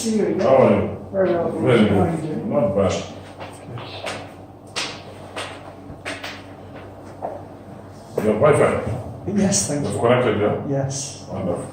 see you again. How are you? Very well. Very How are you good. doing? Not bad. Your Wi-Fi? Yes, thank You've you. connected, yeah? Yes. Wonderful.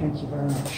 Thank you very much.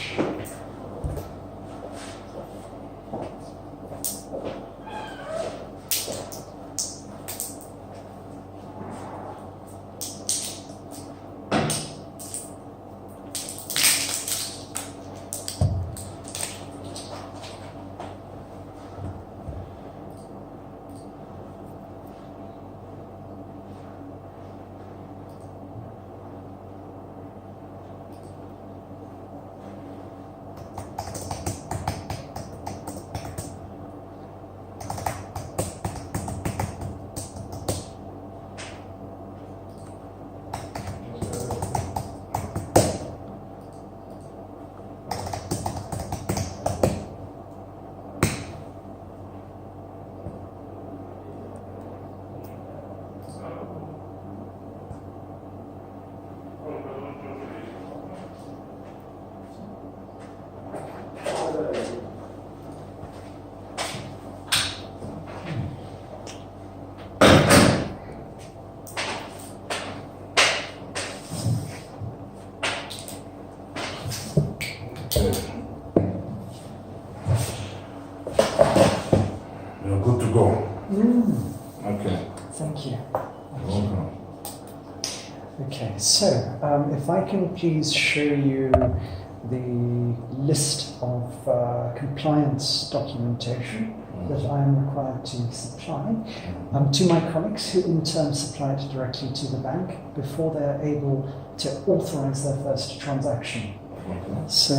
You're good to go. Okay. Thank you. Welcome. Okay, so if I can please show you the list of compliance documentation that I am required to supply to my colleagues, who in turn supply it directly to the bank before they're able to authorize their first transaction. Okay. So,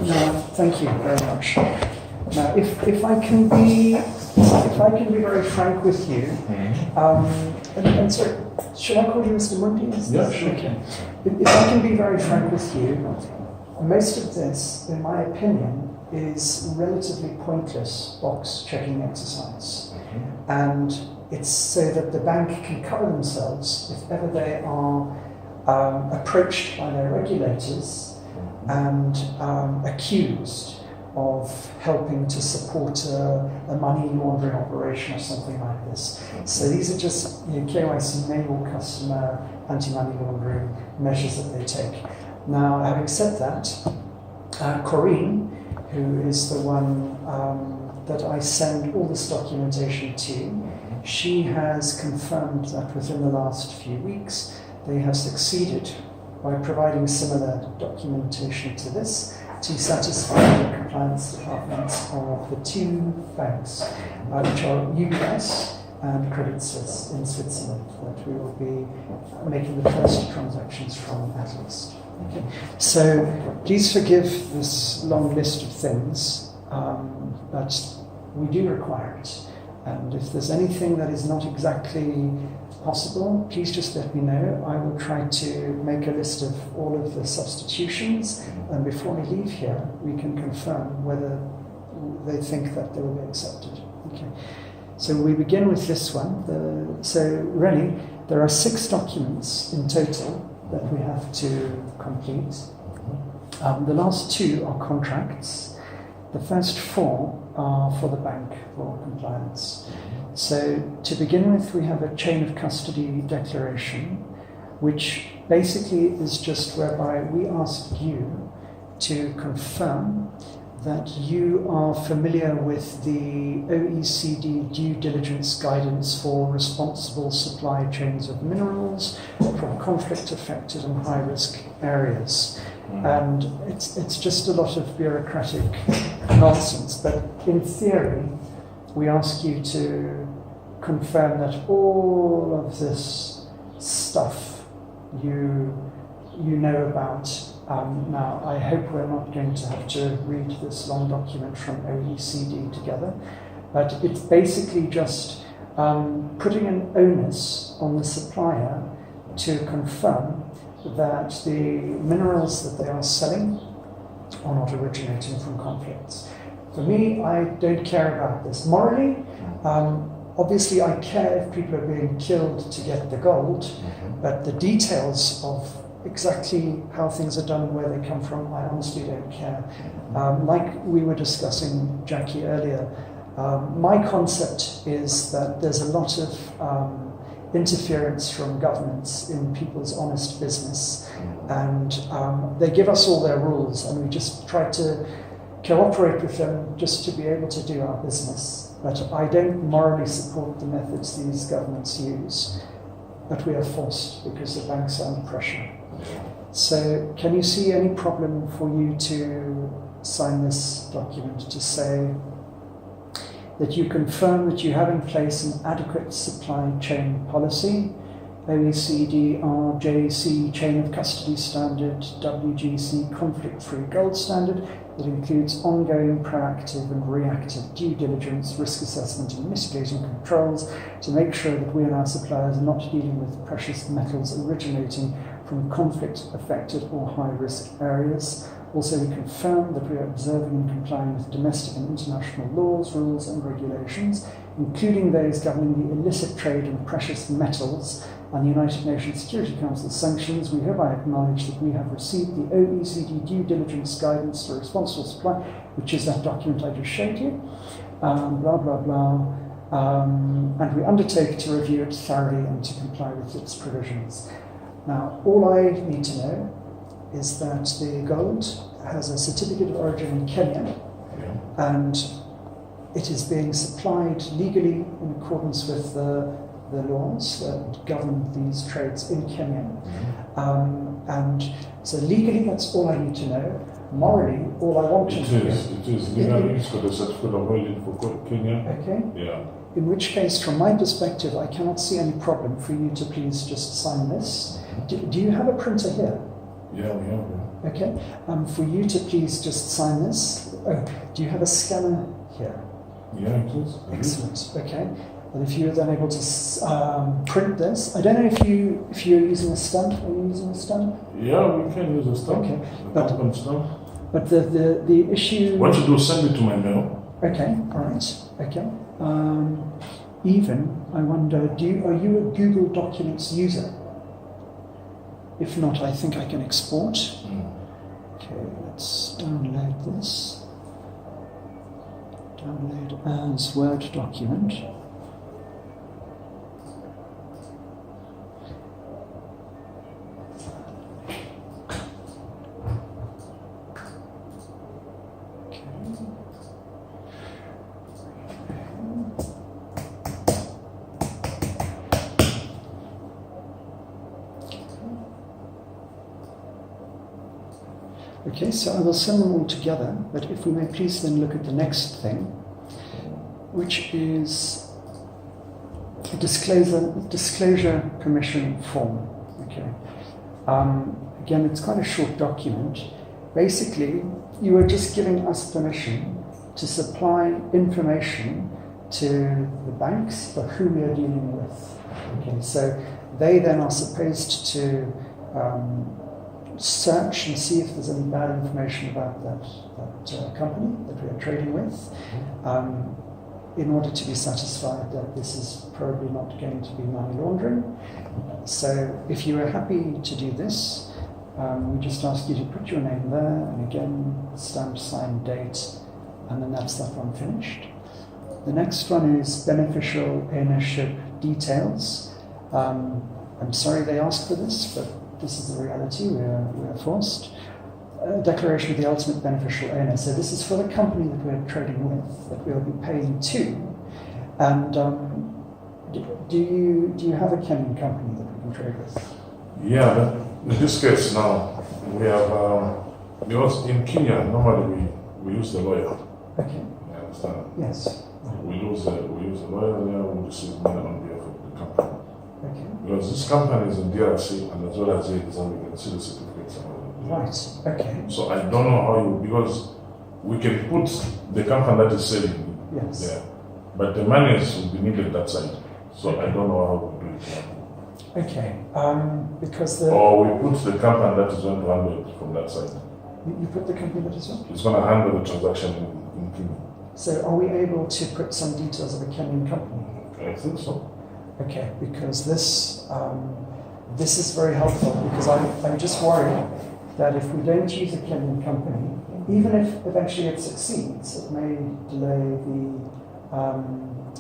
now, thank you very much. Now, if I can be very frank with you, and so, should I call you Mr. Mundi? Yeah, sure. Okay. If I can be very frank with you, most of this, in my opinion, is relatively pointless box checking exercise, and it's so that the bank can cover themselves if ever they are approached by their regulators and accused of helping to support a money laundering operation or something like this. So these are just KYC, manual customer anti-money laundering measures that they take. Now, having said that, Corinne, who is the one that I send all this documentation to, she has confirmed that within the last few weeks they have succeeded by providing similar documentation to this to satisfy the compliance departments of the two banks, which are UBS and Credit Suisse in Switzerland, that we will be making the first transactions from at least. Okay. So please forgive this long list of things, but we do require it. And if there's anything that is not exactly possible, please just let me know. I will try to make a list of all of the substitutions, and before we leave here, we can confirm whether they think that they will be accepted. Okay. So we begin with this one. So really, there are 6 documents in total that we have to complete. The last 2 are contracts, The first 4 are for the bank law compliance. So to begin with, we have a chain of custody declaration, which basically is just whereby we ask you to confirm that you are familiar with the OECD due diligence guidance for responsible supply chains of minerals from conflict-affected and high-risk areas. And it's just a lot of bureaucratic nonsense, but in theory, we ask you to confirm that all of this stuff you know about. Now, I hope we're not going to have to read this long document from OECD together, but it's basically just putting an onus on the supplier to confirm that the minerals that they are selling are not originating from conflicts. For me, I don't care about this. Morally, obviously I care if people are being killed to get the gold, but the details of exactly how things are done and where they come from, I honestly don't care. Like we were discussing, Jackie, earlier, my concept is that there's a lot of interference from governments in people's honest business, and they give us all their rules and we just try to cooperate with them just to be able to do our business. But I don't morally support the methods these governments use, but we are forced because the banks are under pressure. So can you see any problem for you to sign this document to say that you confirm that you have in place an adequate supply chain policy, OECD RJC chain of custody standard, WGC conflict-free gold standard, that includes ongoing proactive and reactive due diligence, risk assessment and mitigating controls to make sure that we and our suppliers are not dealing with precious metals originating from conflict-affected or high-risk areas. Also, we confirm that we are observing and complying with domestic and international laws, rules and regulations, including those governing the illicit trade in precious metals and the United Nations Security Council sanctions. We hereby acknowledge that we have received the OECD due diligence guidance for responsible supply, which is that document I just showed you, blah, blah, blah. And we undertake to review it thoroughly and to comply with its provisions. Now, all I need to know is that the gold has a certificate of origin in Kenya, and it is being supplied legally in accordance with the laws that govern these trades in Kenya. And so legally, that's all I need to know. Morally, all I want to know... It is legally, it's got a certificate of origin for Kenya. Okay. Yeah. In which case, from my perspective, I cannot see any problem for you to please just sign this. Do you have a printer here? Yeah, we have one. Okay. For you to please just sign this. Oh, do you have a scanner here? Yeah, it is. Excellent. Okay. And if you're then able to print this, I don't know if you're using a stamp. Are you using a stamp? Yeah, we can use a stamp. Okay. But stamp. But the issue. What you do? Send it to my mail. Okay. All right. Okay. Even I wonder, are you a Google Documents user? If not, I think I can export. Okay, let's download this. Download as Word document. Okay, so I will send them all together, but if we may please then look at the next thing, which is a disclosure permission form. Okay. Again, it's quite a short document. Basically, you are just giving us permission to supply information to the banks for who we are dealing with. Okay, so they then are supposed to search and see if there's any bad information about that company that we are trading with, in order to be satisfied that this is probably not going to be money laundering. So if you are happy to do this, we just ask you to put your name there, and again, stamp, sign, date, and then that's that one finished. The next one is beneficial ownership details. I'm sorry they asked for this, but this is the reality, we're forced. Declaration of the ultimate beneficial owner. So this is for the company that we're trading with, that we'll be paying to. And do you have a Kenyan company that we can trade with? Yeah, in this case now, we have, because in Kenya, normally we use the lawyer. Okay. You understand? Yes. We use a lawyer there, we receive money on behalf of the company. Okay. Because this company is in DRC and as well as here in Zambia, we can see the certificates. Right, okay. So I don't know how you, because we can put the company that is selling Yes. there, but the monies will be needed that side. So I don't know how we do it. Okay, because the... Or we put the company that is going to handle it from that side. You put the company that is what? It's going to handle the transaction in Kenya. So are we able to put some details of a Kenyan company? I think so. Okay, because this is very helpful, because I'm just worried that if we don't use a Kenyan company, even if eventually it succeeds, it may delay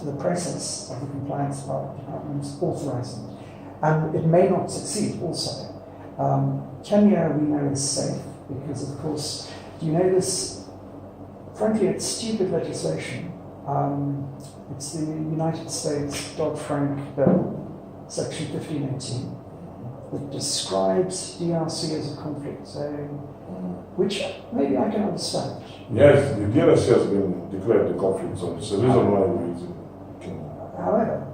the process of the compliance department authorizing. And it may not succeed also. Kenya, we know, is safe because, of course, do you know this? Frankly, it's stupid legislation. It's the United States Dodd-Frank Bill, Section 1518, that describes DRC as a conflict zone, which maybe I can understand. Yes, the DRC has been declared a conflict zone. It's the reason why we're using Kenya. However,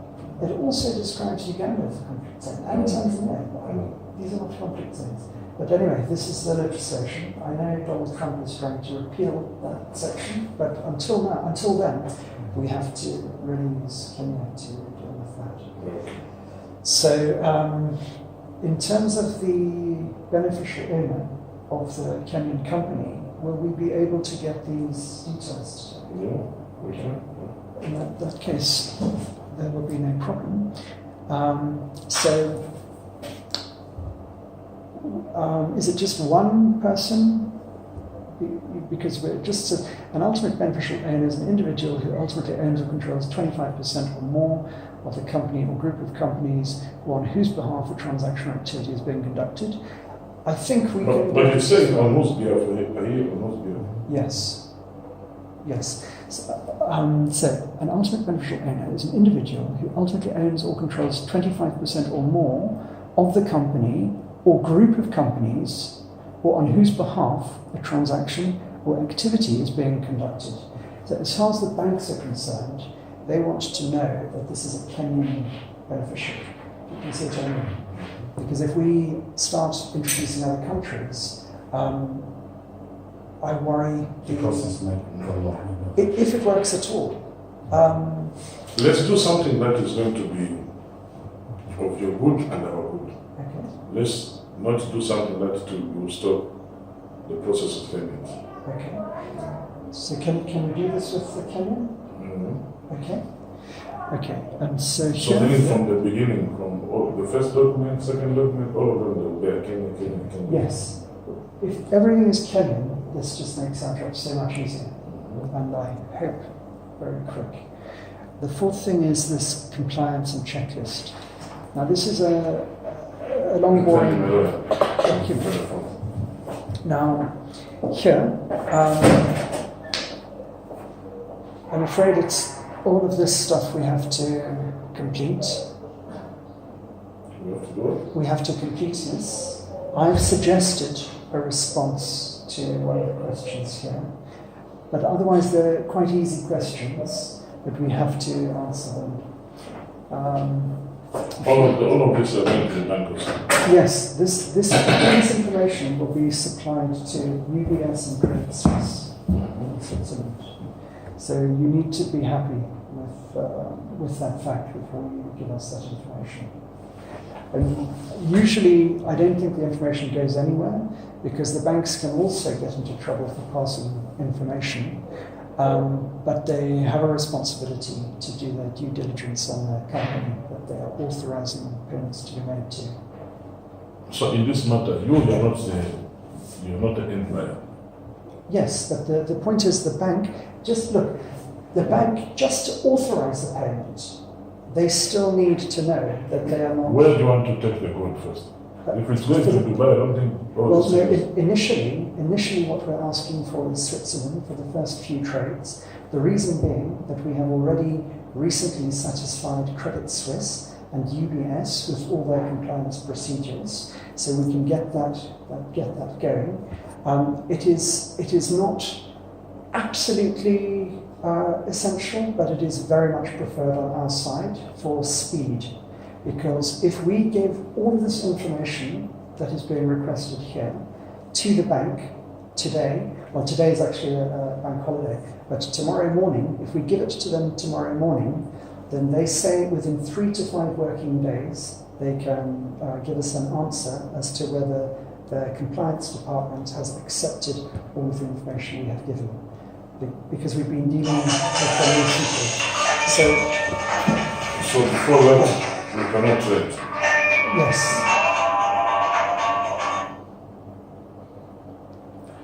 it also describes Uganda as a conflict zone, and Tanzania. These are not conflict zones. But anyway, this is the legislation. I know Donald Trump is trying to repeal that section, but until then, we have to really use Kenya to deal with that. So, in terms of the beneficial owner of the Kenyan company, will we be able to get these details? Yeah, we can. In that case, there will be no problem. Is it just one person? Because we're just an ultimate beneficial owner is an individual who ultimately owns or controls 25% or more of the company or group of companies on whose behalf a transaction or activity is being conducted. I think we can... But you say on whose behalf, are you on whose behalf? Yes. Yes. So, an ultimate beneficial owner is an individual who ultimately owns or controls 25% or more of the company or group of companies, or on whose behalf a transaction or activity is being conducted. So as far as the banks are concerned, they want to know that this is a Kenyan beneficiary. You can see it anyway. Because if we start introducing other countries, I worry if it works at all. Let's do something that is going to be of your good and our good. Okay. Let's not do something that will stop the process of payment. Okay. So can we do this with the Kenyan? Mm-hmm. Okay. Okay. And so So then from the beginning, from the first document, second document, all of them, they're Kenyan. Yes. If everything is Kenyan, this just makes our job so much easier. And I hope very quick. The fourth thing is this compliance and checklist. Now this is a long boring document. Now here, I'm afraid it's all of this stuff we have to complete. We have to complete this. I've suggested a response to one of the questions here, but otherwise they're quite easy questions, but we have to answer them. All of this are going to the bankers. Yes, this information will be supplied to UBS and Credit Suisse in Switzerland. So you need to be happy with that fact before you give us that information. And usually, I don't think the information goes anywhere because the banks can also get into trouble for passing information. But they have a responsibility to do their due diligence on their company that they are authorizing payments to be made to. So in this matter, you're not the end buyer. Yes, but the point is the bank Just look, the bank, just to authorize the payment, they still need to know that they are not... Where do you want to take the gold first? If it's going to Dubai, I don't think... Well, no, initially what we're asking for is Switzerland for the first few trades. The reason being that we have already recently satisfied Credit Suisse and UBS with all their compliance procedures, so we can get that going. It is not absolutely essential, but it is very much preferred on our side for speed. Because if we give all this information that is being requested here to the bank today, well, today is actually a bank holiday, but tomorrow morning, if we give it to them tomorrow morning, then they say within 3 to 5 working days, they can give us an answer as to whether the compliance department has accepted all of the information we have given. Because we've been dealing with them recently. So before that, we cannot trade. Yes.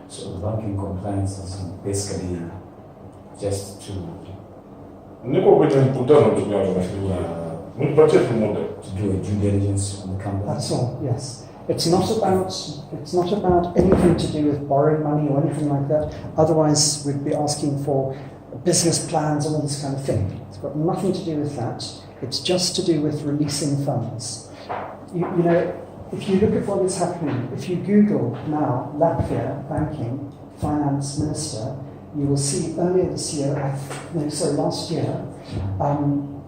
So the banking compliance is basically just to Niko kwenye mkutano tumeanza mnipatie tu muda. to do a due diligence on the company. That's all, yes. It's not about anything to do with borrowing money or anything like that. Otherwise, we'd be asking for business plans and all this kind of thing. It's got nothing to do with that. It's just to do with releasing funds. You know, if you look at what is happening, if you Google now Latvia banking finance minister, you will see earlier this year, last year,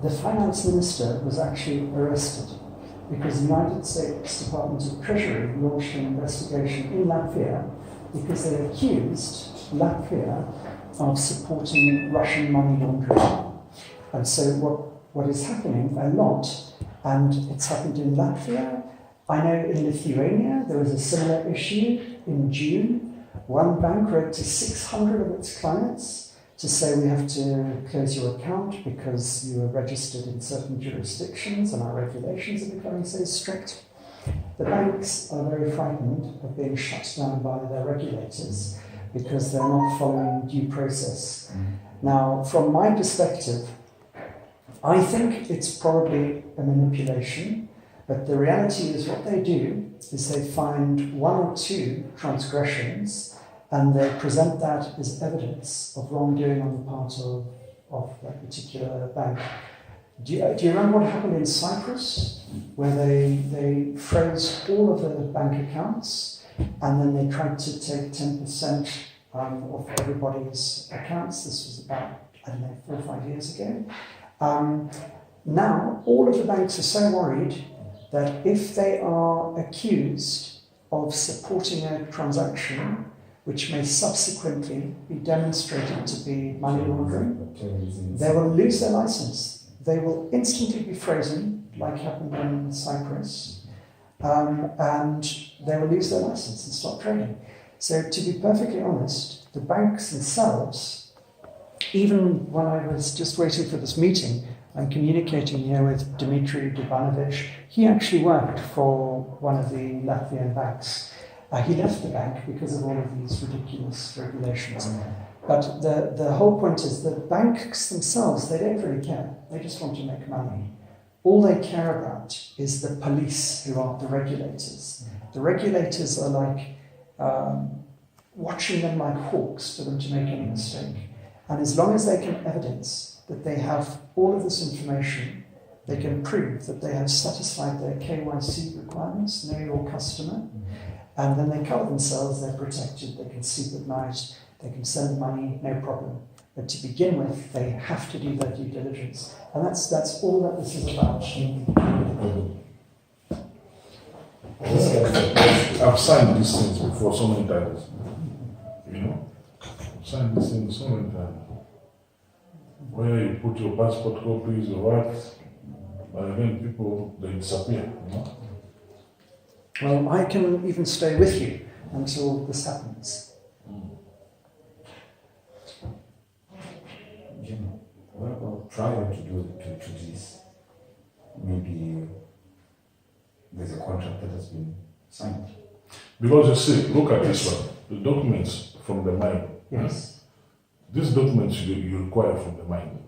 the finance minister was actually arrested because the United States Department of Treasury launched an investigation in Latvia because they accused Latvia of supporting Russian money laundering. And so what is happening a lot, and it's happened in Latvia, I know in Lithuania there was a similar issue in June. One bank wrote to 600 of its clients to say we have to close your account because you are registered in certain jurisdictions and our regulations are becoming so strict. The banks are very frightened of being shut down by their regulators because they're not following due process. Now, from my perspective, I think it's probably a manipulation, but the reality is what they do is they find 1 or 2 transgressions and they present that as evidence of wrongdoing on the part of that particular bank. Do you remember what happened in Cyprus, where they froze all of the bank accounts and then they tried to take 10% of everybody's accounts? This was about, 4 or 5 years ago. Now, all of the banks are so worried that if they are accused of supporting a transaction which may subsequently be demonstrated to be money laundering, they will lose their license. They will instantly be frozen, like happened in Cyprus, and they will lose their license and stop trading. So to be perfectly honest, the banks themselves, even when I was just waiting for this meeting, I'm communicating here with Dimitri Dubanovic. He actually worked for one of the Latvian banks. He left the bank because of all of these ridiculous regulations. But the whole point is that banks themselves, they don't really care. They just want to make money. All they care about is the police, who are the regulators. The regulators are like watching them like hawks for them to make any mistake. And as long as they can evidence that they have all of this information, they can prove that they have satisfied their KYC requirements, know your customer, and then they cover themselves, they're protected, they can sleep at night, they can send money, no problem. But to begin with, they have to do their due diligence. And that's all that this is about. I've signed these things before so many times. You know? I've signed these things so many times. Where you put your passport copies or what, and then people, they disappear, you know? Well, I can even stay with you until this happens. Jim, what about prior to this? Maybe there's a contract that has been signed. Because you see, look at this one, the documents from the mine. Yes. these documents you require from the mine,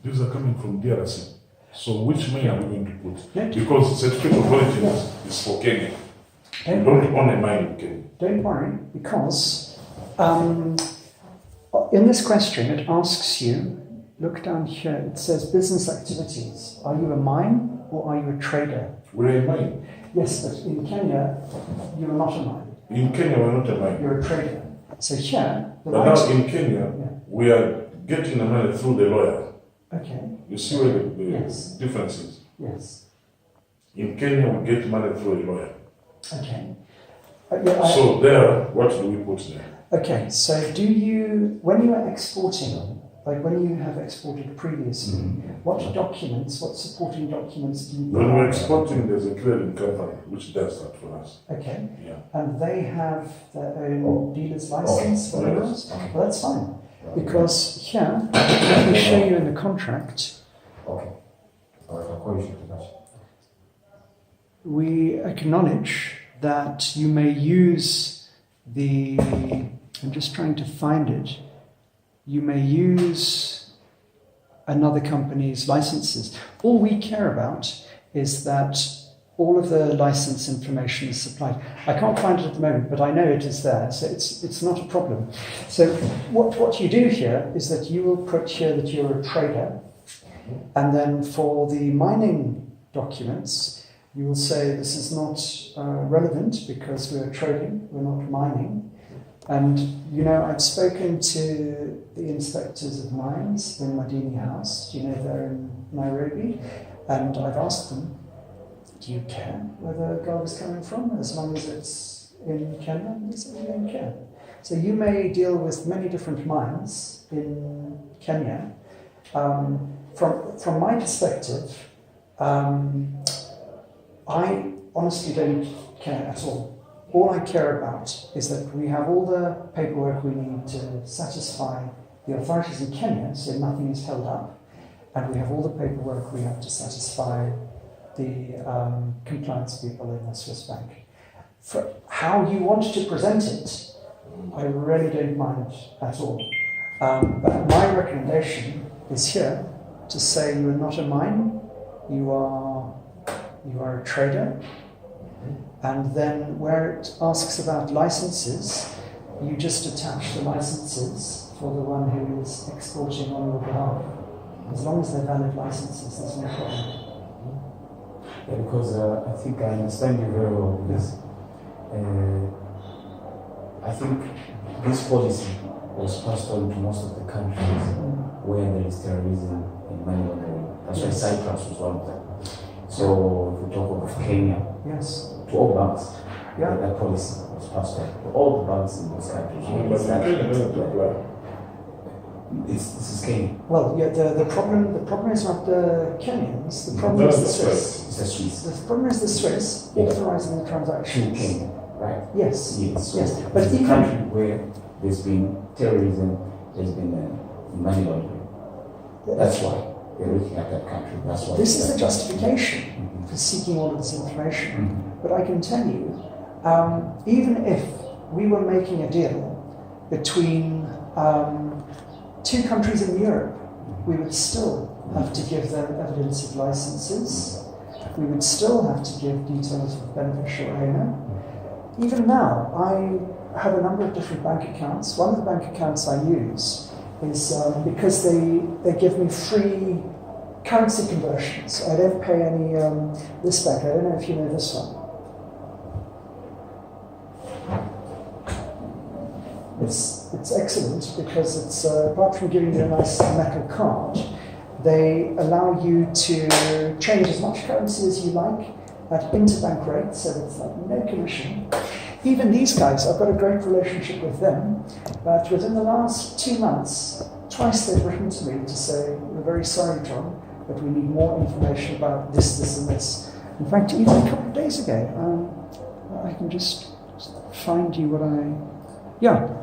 these are coming from DRC. So which mine are we going to put? No, Because certificate of origin is for Kenya. You don't own a mine in Kenya. don't worry, because in this question it asks you, look down here, it says business activities. Are you a mine or are you a trader? We're a mine. Yes, but in Kenya, you are not a mine. In Kenya, we're not a mine. You're a trader. So here, the But right... now in Kenya, we are getting the money through the lawyer. Okay. You see where the Yes. difference is? Yes. In Kenya, we get money through a lawyer. Okay. So there, what do we put there? Okay, so do you, when you are exporting, like when you have exported previously, what documents, what supporting documents do you When we're provide? exporting, there's a clearing company which does that for us. Okay. Yeah. And they have their own dealer's license for minerals? Well, that's fine. Because here, let me show you in the contract, Okay. All right, I'll call you to that. we acknowledge that you may use the, I'm just trying to find it, you may use another company's licenses. All we care about is that all of the license information is supplied. I can't find it at the moment, but I know it is there, so it's not a problem. So what you do here is that you will put here that you're a trader, and then for the mining documents, you will say this is not relevant because we're trading, we're not mining. And, you know, I've spoken to the inspectors of mines in Madini House, you know, they're in Nairobi, and I've asked them, do you care where the gold is coming from, as long as it's in Kenya? And they said, we don't care. So you may deal with many different mines in Kenya. From my perspective, I honestly don't care at all. All I care about is that we have all the paperwork we need to satisfy the authorities in Kenya, so nothing is held up, and we have all the paperwork we have to satisfy the compliance people in the Swiss bank. For how you want to present it, I really don't mind at all. But my recommendation is here to say you are not a mine, you are a trader. And then where it asks about licenses, you just attach the licenses for the one who is exporting on your behalf. As long as they're valid licenses, there's no problem. Yeah, because I think I understand you very well, because I think this policy was passed on to most of the countries where there is terrorism and money laundering. That's why Cyprus was one of them. So if we talk of Kenya, yes, to all banks, that policy was passed on to all the banks in those countries. This is Kenya. Well, yeah, the problem is not the Kenyans, the problem is the Swiss. It's the Swiss. The problem is the Swiss authorizing the transactions. In Kenya, right? Yes. Yes. So yes. But in a country where there's been terrorism, there's been money laundering. That's why they're looking at that country. That's why. This is the justification for seeking all of this information. But I can tell you, even if we were making a deal between two countries in Europe, we would still have to give them evidence of licenses. We would still have to give details of beneficial owner. Even now, I have a number of different bank accounts. One of the bank accounts I use is because they give me free currency conversions. I don't pay any, this bank, I don't know if you know this one. It's excellent because it's, apart from giving you a nice metal card, they allow you to change as much currency as you like at interbank rates, so it's like no commission. Even these guys, I've got a great relationship with them, but within the last 2 months, twice they've written to me to say, we're very sorry, John, but we need more information about this, this, and this. In fact, even a couple of days ago, I can just find you what yeah.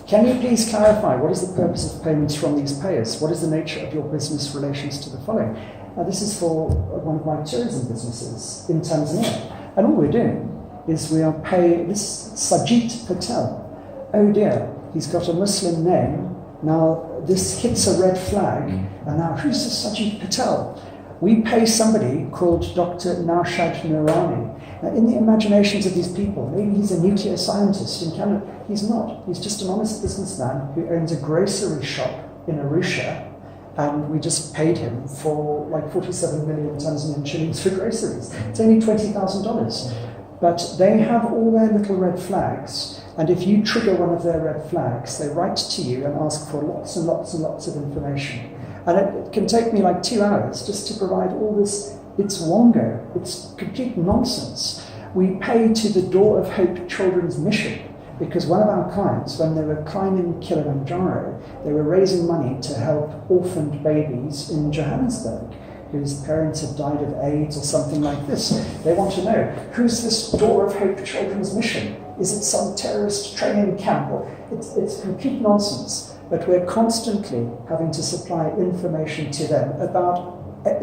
Can you please clarify what is the purpose of payments from these payers? What is the nature of your business relations to the following? Now, this is for one of my tourism businesses in Tanzania. And all we're doing is we are paying this Sajit Patel. Oh dear, he's got a Muslim name. Now, this hits a red flag, and now who's this Sajid Patel? We pay somebody called Dr. Naushad Noorani. Now, in the imaginations of these people, maybe he's a nuclear scientist in Canada. He's not. He's just an honest businessman who owns a grocery shop in Arusha, and we just paid him for like 47 million Tanzanian shillings for groceries. It's only $20,000. But they have all their little red flags, and if you trigger one of their red flags, they write to you and ask for lots and lots and lots of information. And it can take me like 2 hours just to provide all this. It's wongo. It's complete nonsense. We pay to the Door of Hope Children's Mission because one of our clients, when they were climbing Kilimanjaro, they were raising money to help orphaned babies in Johannesburg whose parents had died of AIDS or something like this. They want to know, who's this Door of Hope Children's Mission? Is it some terrorist training camp? It's complete nonsense. But we're constantly having to supply information to them about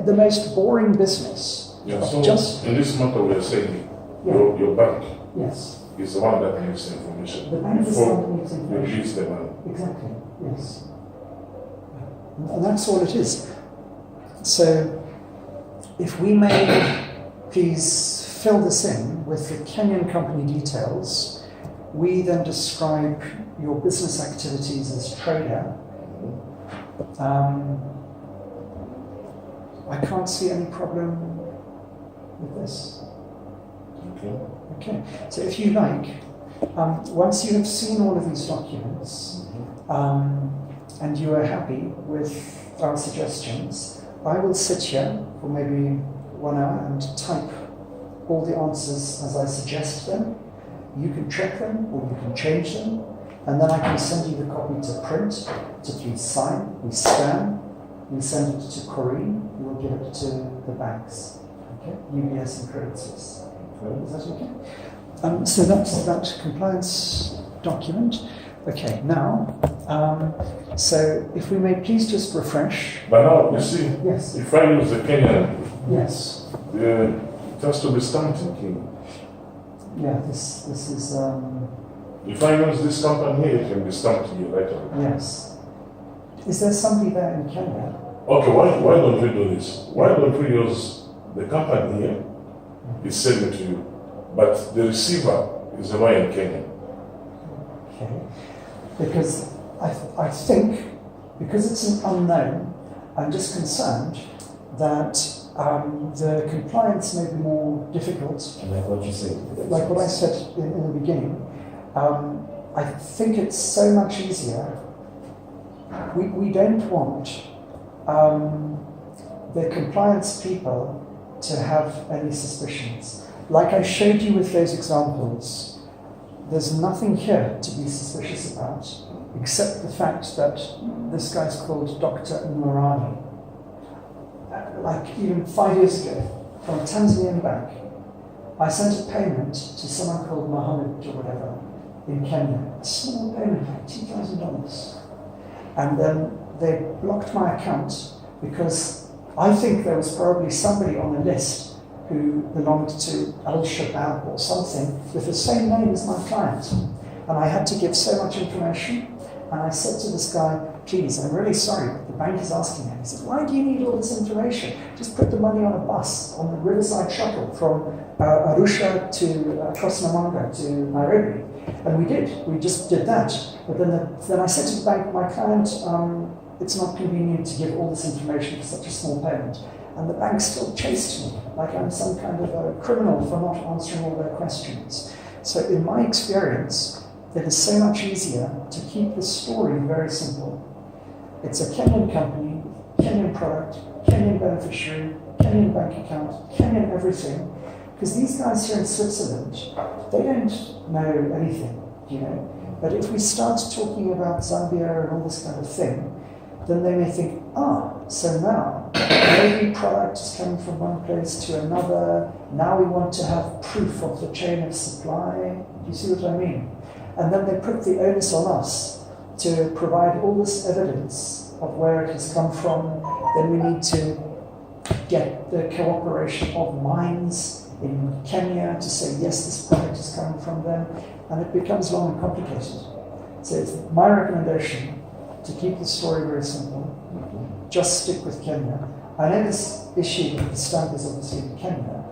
the most boring business. Yeah, so in this matter we are saying your bank is the one that needs information. The bank is the one that needs You information. release the money. Exactly, yes. And that's all it is. So, if we may please fill this in with the Kenyan company details, we then describe your business activities as trader. I can't see any problem with this. Okay. So if you like, once you have seen all of these documents and you are happy with our suggestions, I will sit here for maybe 1 hour and type all the answers as I suggest them. You can check them or you can change them, and then I can send you the copy to print, to please sign. We scan, we send it to Corrine, who will give it to the banks, okay? UBS and Credit Suisse. Is that okay? So that's that compliance document. Okay, now, so if we may please just refresh. But now, you see, Yes. if I use the Kenyan, Yes. it has to be stamped in Kenya. Yeah, this is, If I use this company here, it can be stamped here later. yes. Is there somebody there in Kenya? Okay, why don't we do this? Why don't we use the company here? It's sending to you, but the receiver is the one in Kenya. Okay. Because I think, because it's an unknown, I'm just concerned that the compliance may be more difficult. Like what you said. Like what I said in the beginning. I think it's so much easier. We don't want the compliance people to have any suspicions. Like I showed you with those examples, there's nothing here to be suspicious about, except the fact that this guy's called Dr. Noorani. Like even 5 years ago, from a Tanzanian bank, I sent a payment to someone called Mohammed or whatever in Kenya. A small payment, like $2,000. And then they blocked my account because I think there was probably somebody on the list who belonged to Al-Shabaab or something with the same name as my client. And I had to give so much information. And I said to this guy, please, I'm really sorry, but the bank is asking him. He said, why do you need all this information? Just put the money on a bus, on the Riverside Shuttle from Arusha to across Namanga to Nairobi. And we did. We just did that. But then I said to the bank, my client, it's not convenient to give all this information for such a small payment. And the bank still chased me, like I'm some kind of a criminal for not answering all their questions. So in my experience, it is so much easier to keep the story very simple. It's a Kenyan company, Kenyan product, Kenyan beneficiary, Kenyan bank account, Kenyan everything. Because these guys here in Switzerland, they don't know anything, you know. But if we start talking about Zambia and all this kind of thing, then they may think, so now maybe product is coming from one place to another. Now we want to have proof of the chain of supply. Do you see what I mean? And then they put the onus on us to provide all this evidence of where it has come from. Then we need to get the cooperation of mines in Kenya to say, yes, this product is coming from them. And it becomes long and complicated. So it's my recommendation to keep the story very simple. Just stick with Kenya. I know this issue with the stamp is obviously in Kenya,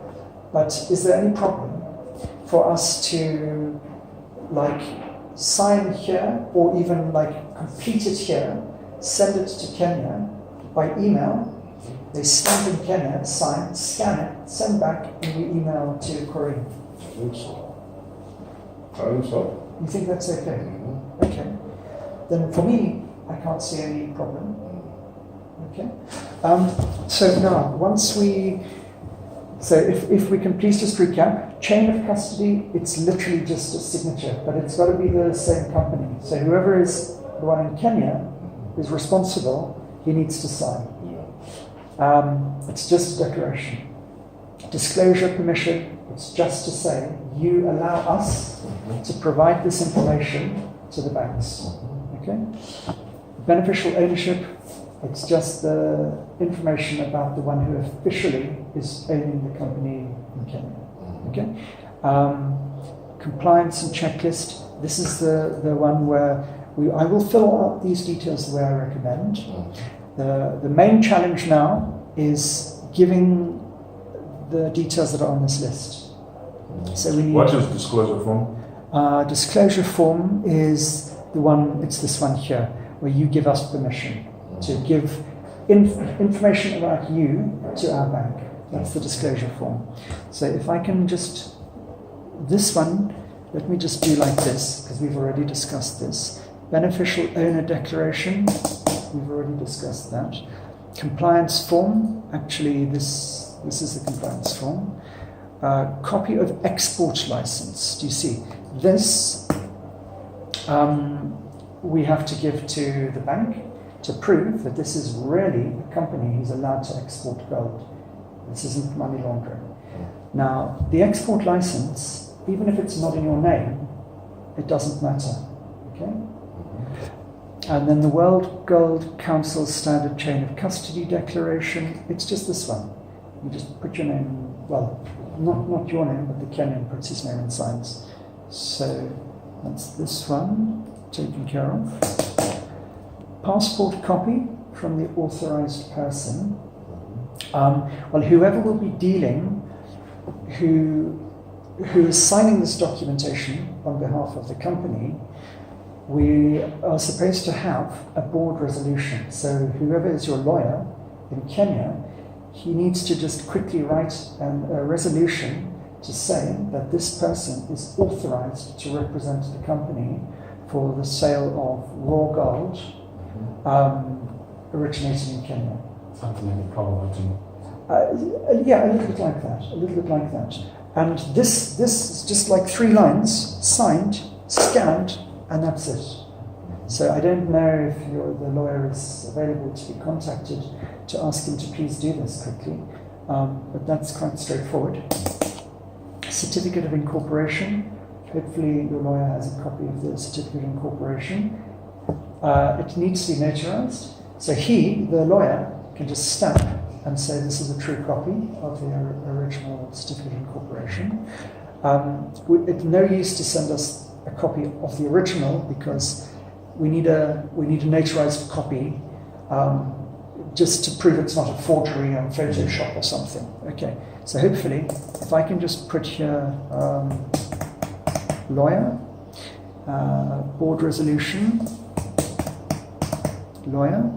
but is there any problem for us to sign here or even complete it here, send it to Kenya by email? They stamp in Kenya, sign, scan it, send back, and we email to Korea. I think so. You think that's okay? Okay. Then for me, I can't see any problem. Okay. So now, if we can please just recap, chain of custody, it's literally just a signature, but it's got to be the same company. So whoever is the one in Kenya is responsible, he needs to sign. It's just a declaration. Disclosure permission, it's just to say you allow us to provide this information to the banks. Okay? Beneficial ownership, it's just the information about the one who officially is owning the company in Kenya. Okay? Compliance and checklist, this is the one where I will fill out these details the way I recommend. The main challenge now is giving the details that are on this list. So we need. What is disclosure form? Disclosure form is the one. It's this one here, where you give us permission to give information about you to our bank. That's the disclosure form. So if I can just this one, let me just do like this because we've already discussed this. Beneficial owner declaration. We've already discussed that. Compliance form, actually this is the compliance form. Copy of export license. Do you see? This we have to give to the bank to prove that this is really a company who's allowed to export gold. This isn't money laundering. Now, the export license, even if it's not in your name, it doesn't matter. Okay? And then the World Gold Council Standard Chain of Custody Declaration, it's just this one. You just put your name, well, not your name, but the Kenyan puts his name and signs. So that's this one, taken care of. Passport copy from the authorized person. Well, whoever will be dealing, who is signing this documentation on behalf of the company, we are supposed to have a board resolution. So whoever is your lawyer in Kenya, he needs to just quickly write a resolution to say that this person is authorized to represent the company for the sale of raw gold originating in Kenya. Something like a poverty. Yeah, a little bit like that. And this is just like 3 lines, signed, scanned, and that's it. So I don't know if the lawyer is available to be contacted to ask him to please do this quickly, but that's quite straightforward. Certificate of incorporation. Hopefully your lawyer has a copy of the certificate of incorporation. It needs to be notarized. So the lawyer, can just stamp and say this is a true copy of the original certificate of incorporation. It's no use to send us a copy of the original because we need a notarized copy just to prove it's not a forgery on Photoshop or something. Okay, so hopefully if I can just put here lawyer, board resolution, lawyer,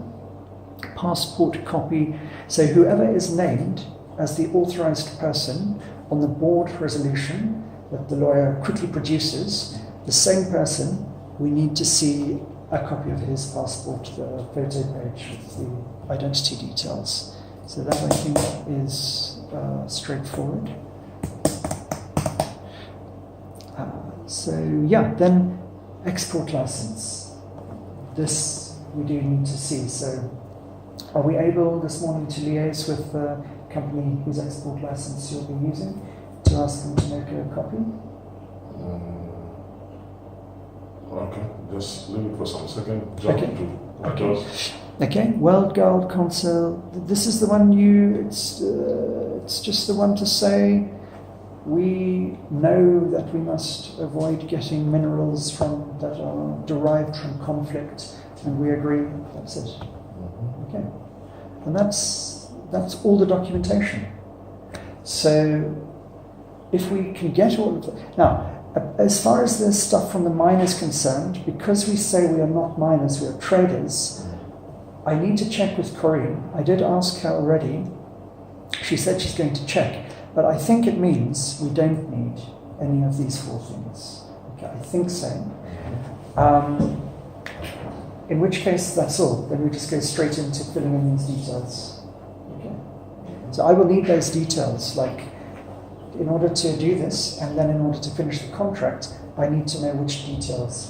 passport copy. So whoever is named as the authorized person on the board resolution that the lawyer quickly produces, the same person, we need to see a copy of his passport, the photo page with the identity details. So that I think is straightforward. Then export license. This we do need to see. So are we able this morning to liaise with the company whose export license you'll be using to ask them to make a copy? Okay, just leave it for some second. Okay, World Gold Council. This is the one it's just the one to say We know that we must avoid getting minerals that are derived from conflict, and we agree. That's it. Okay, and that's all the documentation. So, if we can get all of it now. As far as the stuff from the mine is concerned, because we say we are not miners, we are traders, I need to check with Corinne. I did ask her already. She said she's going to check, but I think it means we don't need any of these 4 things. Okay, I think so. In which case, that's all. Then we just go straight into filling in these details. Okay. So I will need those details, like, in order to do this, and then in order to finish the contract, I need to know which details,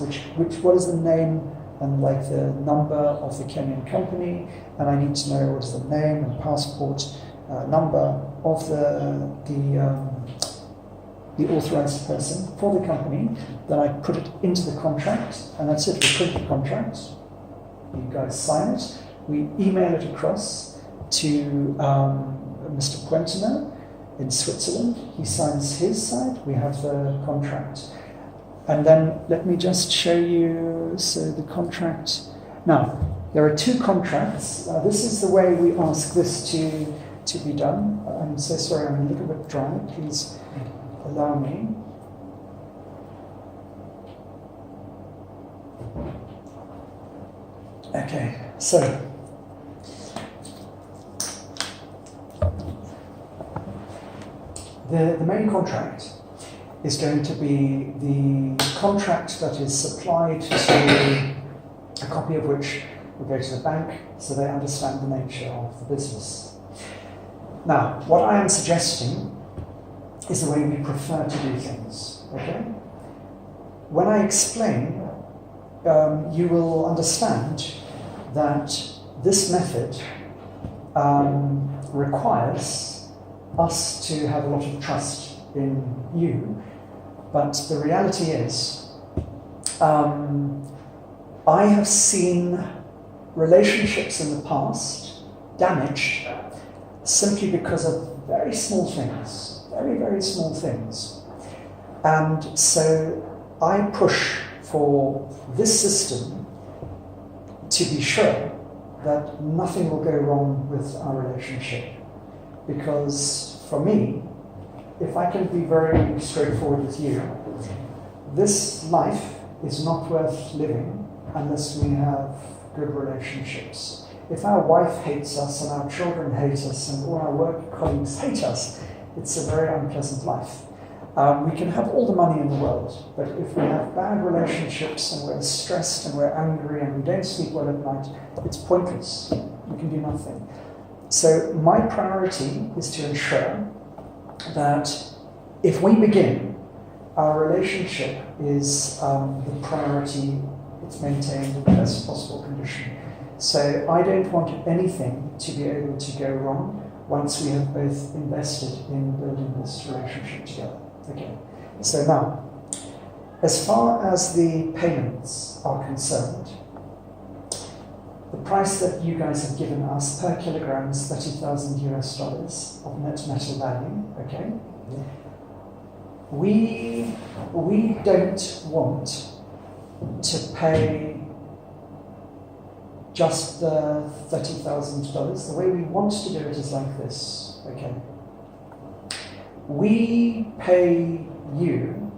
what is the name and like the number of the Kenyan company, and I need to know what is the name and passport number of the authorized person for the company. Then I put it into the contract, and that's it. We print the contract. You guys sign it. We email it across to Mr. Puentner in Switzerland. He signs his side. We have the contract. And then let me just show you, so the contract. Now, there are 2 contracts. This is the way we ask this to be done. I'm so sorry, I'm a little bit dry. Please allow me. Okay, so the main contract is going to be the contract that is supplied to, a copy of which will go to the bank so they understand the nature of the business. Now, what I am suggesting is the way we prefer to do things, okay? When I explain, you will understand that this method requires us to have a lot of trust in you, but the reality is I have seen relationships in the past damaged simply because of very small things, very, very small things. And so I push for this system to be sure that nothing will go wrong with our relationship. Because for me, if I can be very straightforward with you, this life is not worth living unless we have good relationships. If our wife hates us and our children hate us and all our work colleagues hate us, it's a very unpleasant life. We can have all the money in the world, but if we have bad relationships and we're stressed and we're angry and we don't sleep well at night, it's pointless. We can do nothing. So my priority is to ensure that if we begin, our relationship is the priority, it's maintained in the best possible condition. So I don't want anything to be able to go wrong once we have both invested in building this relationship together. Okay. So now, as far as the payments are concerned, the price that you guys have given us per kilogram is $30,000 of net metal value, okay? We don't want to pay just the $30,000. The way we want to do it is like this, okay? We pay you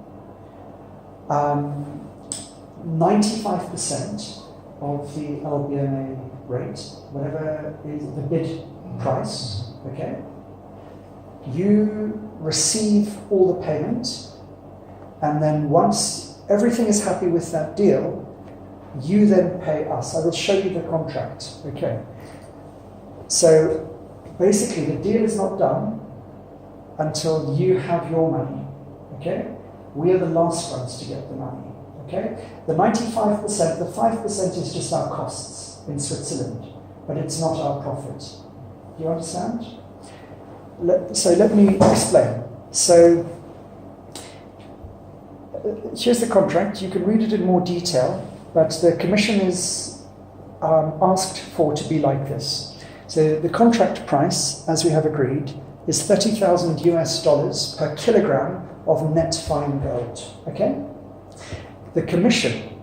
95% of the LBMA rate, whatever is the bid price, okay? You receive all the payment, and then once everything is happy with that deal, you then pay us. I will show you the contract, okay? So basically the deal is not done until you have your money, okay? We are the last ones to get the money, okay? The 95%, the 5% is just our costs in Switzerland, but it's not our profit. Do you understand? So let me explain. So here's the contract. You can read it in more detail, but the commission is asked for to be like this. So the contract price, as we have agreed, is 30,000 US dollars per kilogram of net fine gold. Okay? The commission,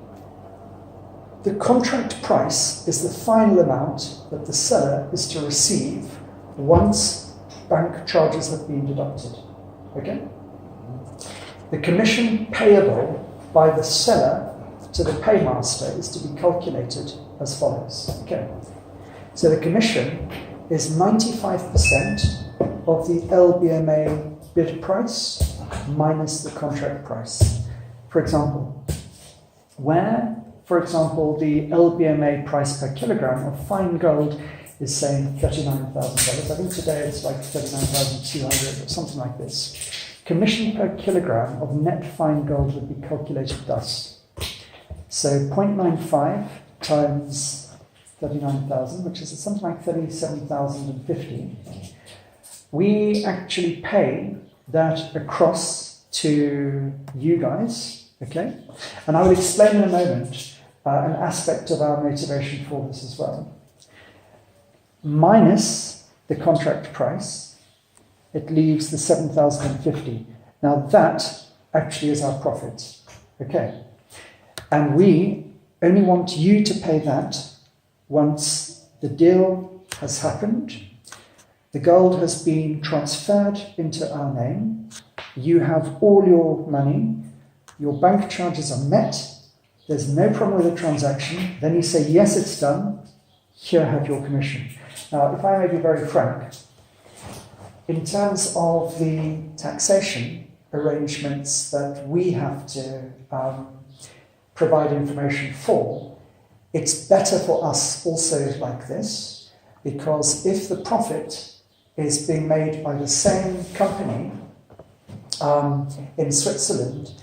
the contract price is the final amount that the seller is to receive once bank charges have been deducted. Okay? The commission payable by the seller to the paymaster is to be calculated as follows. Okay. So the commission is 95% of the LBMA bid price minus the contract price. For example, where, for example, the LBMA price per kilogram of fine gold is saying $39,000. I think today it's like 39,200 or something like this. Commission per kilogram of net fine gold would be calculated thus. So 0.95 times 39,000, which is something like 37,050. We actually pay that across to you guys, okay? And I will explain in a moment an aspect of our motivation for this as well. Minus the contract price, it leaves the 7,050. Now that actually is our profit, okay? And we only want you to pay that once the deal has happened, the gold has been transferred into our name, you have all your money, your bank charges are met, there's no problem with the transaction, then you say, yes, it's done, here, have your commission. Now, if I may be very frank, in terms of the taxation arrangements that we have to provide information for, it's better for us also like this, because if the profit is being made by the same company in Switzerland,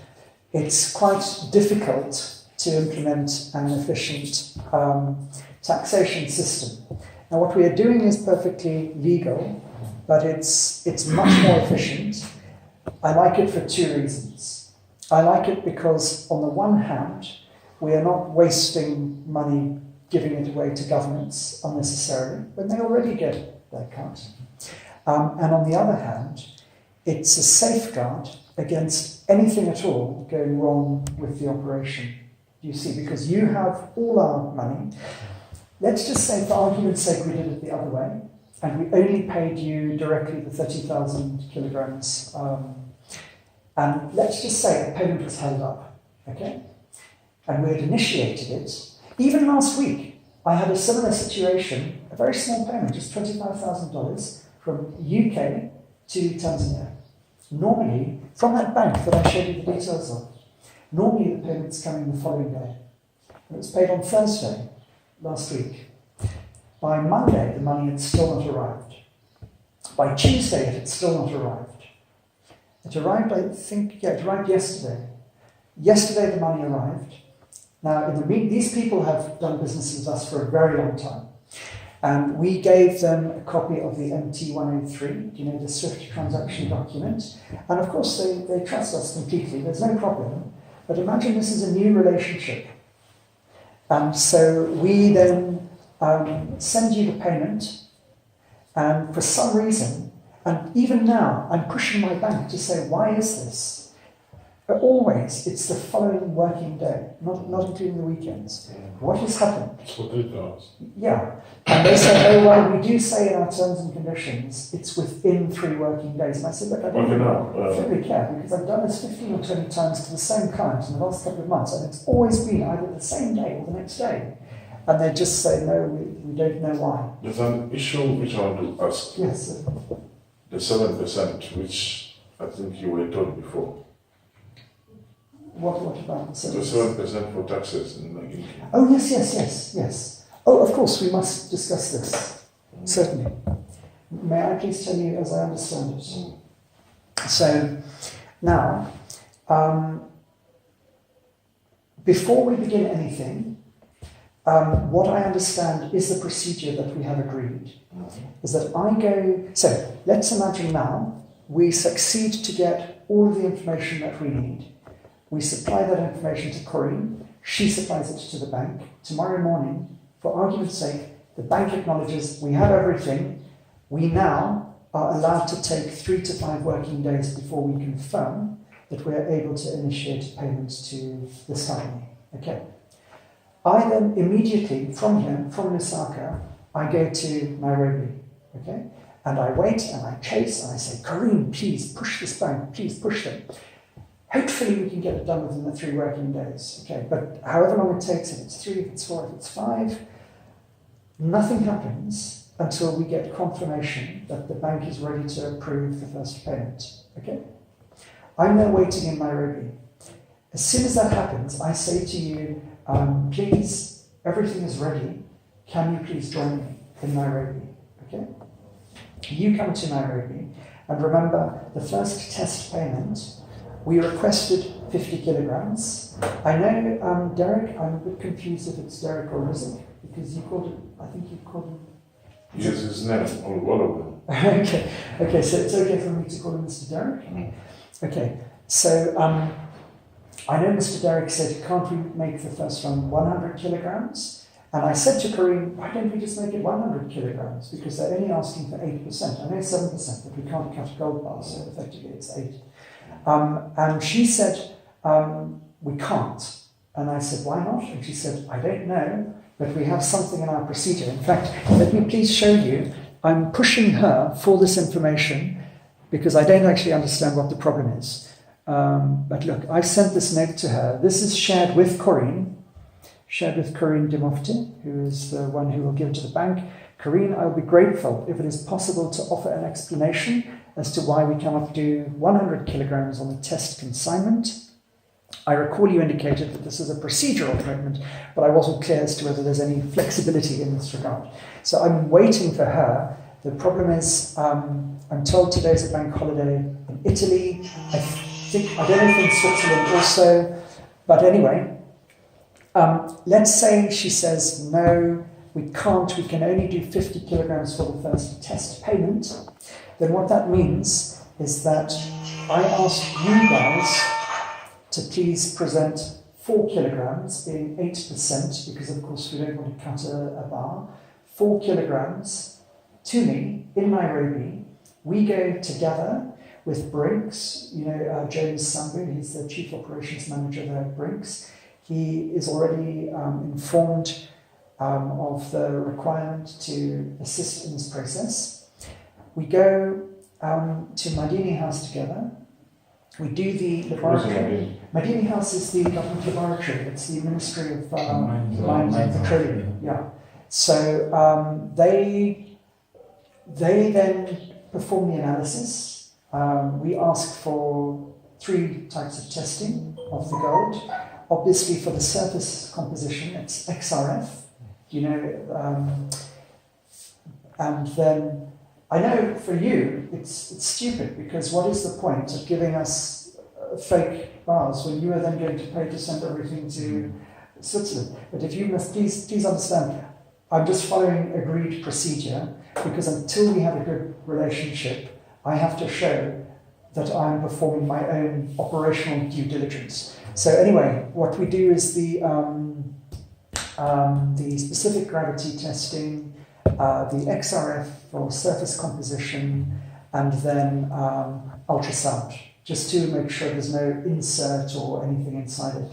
it's quite difficult to implement an efficient taxation system. Now, what we are doing is perfectly legal, but it's much more efficient. I like it for two reasons. I like it because, on the one hand, we are not wasting money giving it away to governments unnecessarily, when they already get their cut. And on the other hand, it's a safeguard against anything at all going wrong with the operation. You see, because you have all our money. Let's just say, for argument's sake, we did it the other way, and we only paid you directly the 30,000 kilograms. And let's just say the payment was held up, okay? And we had initiated it. Even last week, I had a similar situation, a very small payment, just $25,000 from UK to Tanzania. Normally, from that bank that I showed you the details of, normally the payment's coming the following day. And it was paid on Thursday last week. By Monday, the money had still not arrived. By Tuesday, it had still not arrived. It arrived, I think, it arrived yesterday. Yesterday, the money arrived. Now, these people have done business with us for a very long time. And we gave them a copy of the MT-103, you know, the Swift transaction document. And of course, they trust us completely. There's no problem. But imagine this is a new relationship. And so we then send you the payment. And for some reason, and even now, I'm pushing my bank to say, why is this? But always, it's the following working day, not including the weekends. What has happened? It's 48 hours. Yeah. And they say, oh, well, we do say in our terms and conditions, it's within 3 working days. And I said, look, I don't really care, because I've done this 15 or 20 times to the same client in the last couple of months, and it's always been either the same day or the next day. And they just say, no, we don't know why. There's an issue which I want to ask. Yes, sir. The 7%, which I think you were told before. What about the 7% for taxes in Nigeria? Oh, yes. Oh, of course, we must discuss this. Certainly. May I please tell you as I understand it? So, now, before we begin anything, what I understand is the procedure that we have agreed. Is that I go... So, let's imagine now we succeed to get all of the information that we need. We supply that information to Corinne. She supplies it to the bank. Tomorrow morning, for argument's sake, the bank acknowledges we have everything. We now are allowed to take 3 to 5 working days before we confirm that we're able to initiate payments to this company. Okay. I then immediately, from here, from Lusaka, I go to Nairobi. Okay. And I wait and I chase and I say, Kareem, please push this bank, please push them. Hopefully we can get it done within the 3 working days. Okay. But however long it takes, if it's 3, if it's 4, if it's 5, nothing happens until we get confirmation that the bank is ready to approve the first payment. Okay? I'm now waiting in Nairobi. As soon as that happens, I say to you, please, everything is ready. Can you please join me in Nairobi? Okay? You come to Nairobi, and remember, the first test payment, we requested 50 kilograms. I know, Derek, I'm a bit confused if it's Derek or Rizek, because you called it, I think you called him. Yes, his name, all of them. Okay, so it's okay for me to call him Mr. Derek? Okay, so I know Mr. Derek said, can't we make the first one 100 kilograms? And I said to Kareem, why don't we just make it 100 kilograms? Because they're only asking for 8%. I know 7%, but we can't cut gold bars, so effectively it's 8. And she said, we can't. And I said, why not? And she said, I don't know, but we have something in our procedure. In fact, let me please show you. I'm pushing her for this information because I don't actually understand what the problem is. But look, I've sent this note to her. This is shared with Corinne Demofti, who is the one who will give it to the bank. Corinne, I will be grateful if it is possible to offer an explanation as to why we cannot do 100 kilograms on the test consignment. I recall you indicated that this is a procedural commitment, but I wasn't clear as to whether there's any flexibility in this regard. So I'm waiting for her. The problem is, I'm told today's a bank holiday in Italy. I don't know if in Switzerland also, but anyway, let's say she says, no, we can't, we can only do 50 kilograms for the first test payment. Then what that means is that I ask you guys to please present 4 kilograms, being 8%, because of course we don't want to cut a bar, 4 kilograms to me in Nairobi. We go together with Brinks, James Sambu, he's the Chief Operations Manager there at Brinks. He is already informed of the requirement to assist in this process. We go to Madini House together. We do the laboratory. Madini House is the government laboratory. It's the Ministry of Mines and Petroleum. Yeah. So they then perform the analysis. We ask for 3 types of testing of the gold. Obviously, for the surface composition, it's XRF. And then I know for you, it's stupid, because what is the point of giving us fake bars when you are then going to pay to send everything to Switzerland? But if you must please understand, I'm just following agreed procedure, because until we have a good relationship, I have to show that I'm performing my own operational due diligence. So anyway, what we do is the specific gravity testing, the XRF for surface composition, and then ultrasound, just to make sure there's no insert or anything inside it.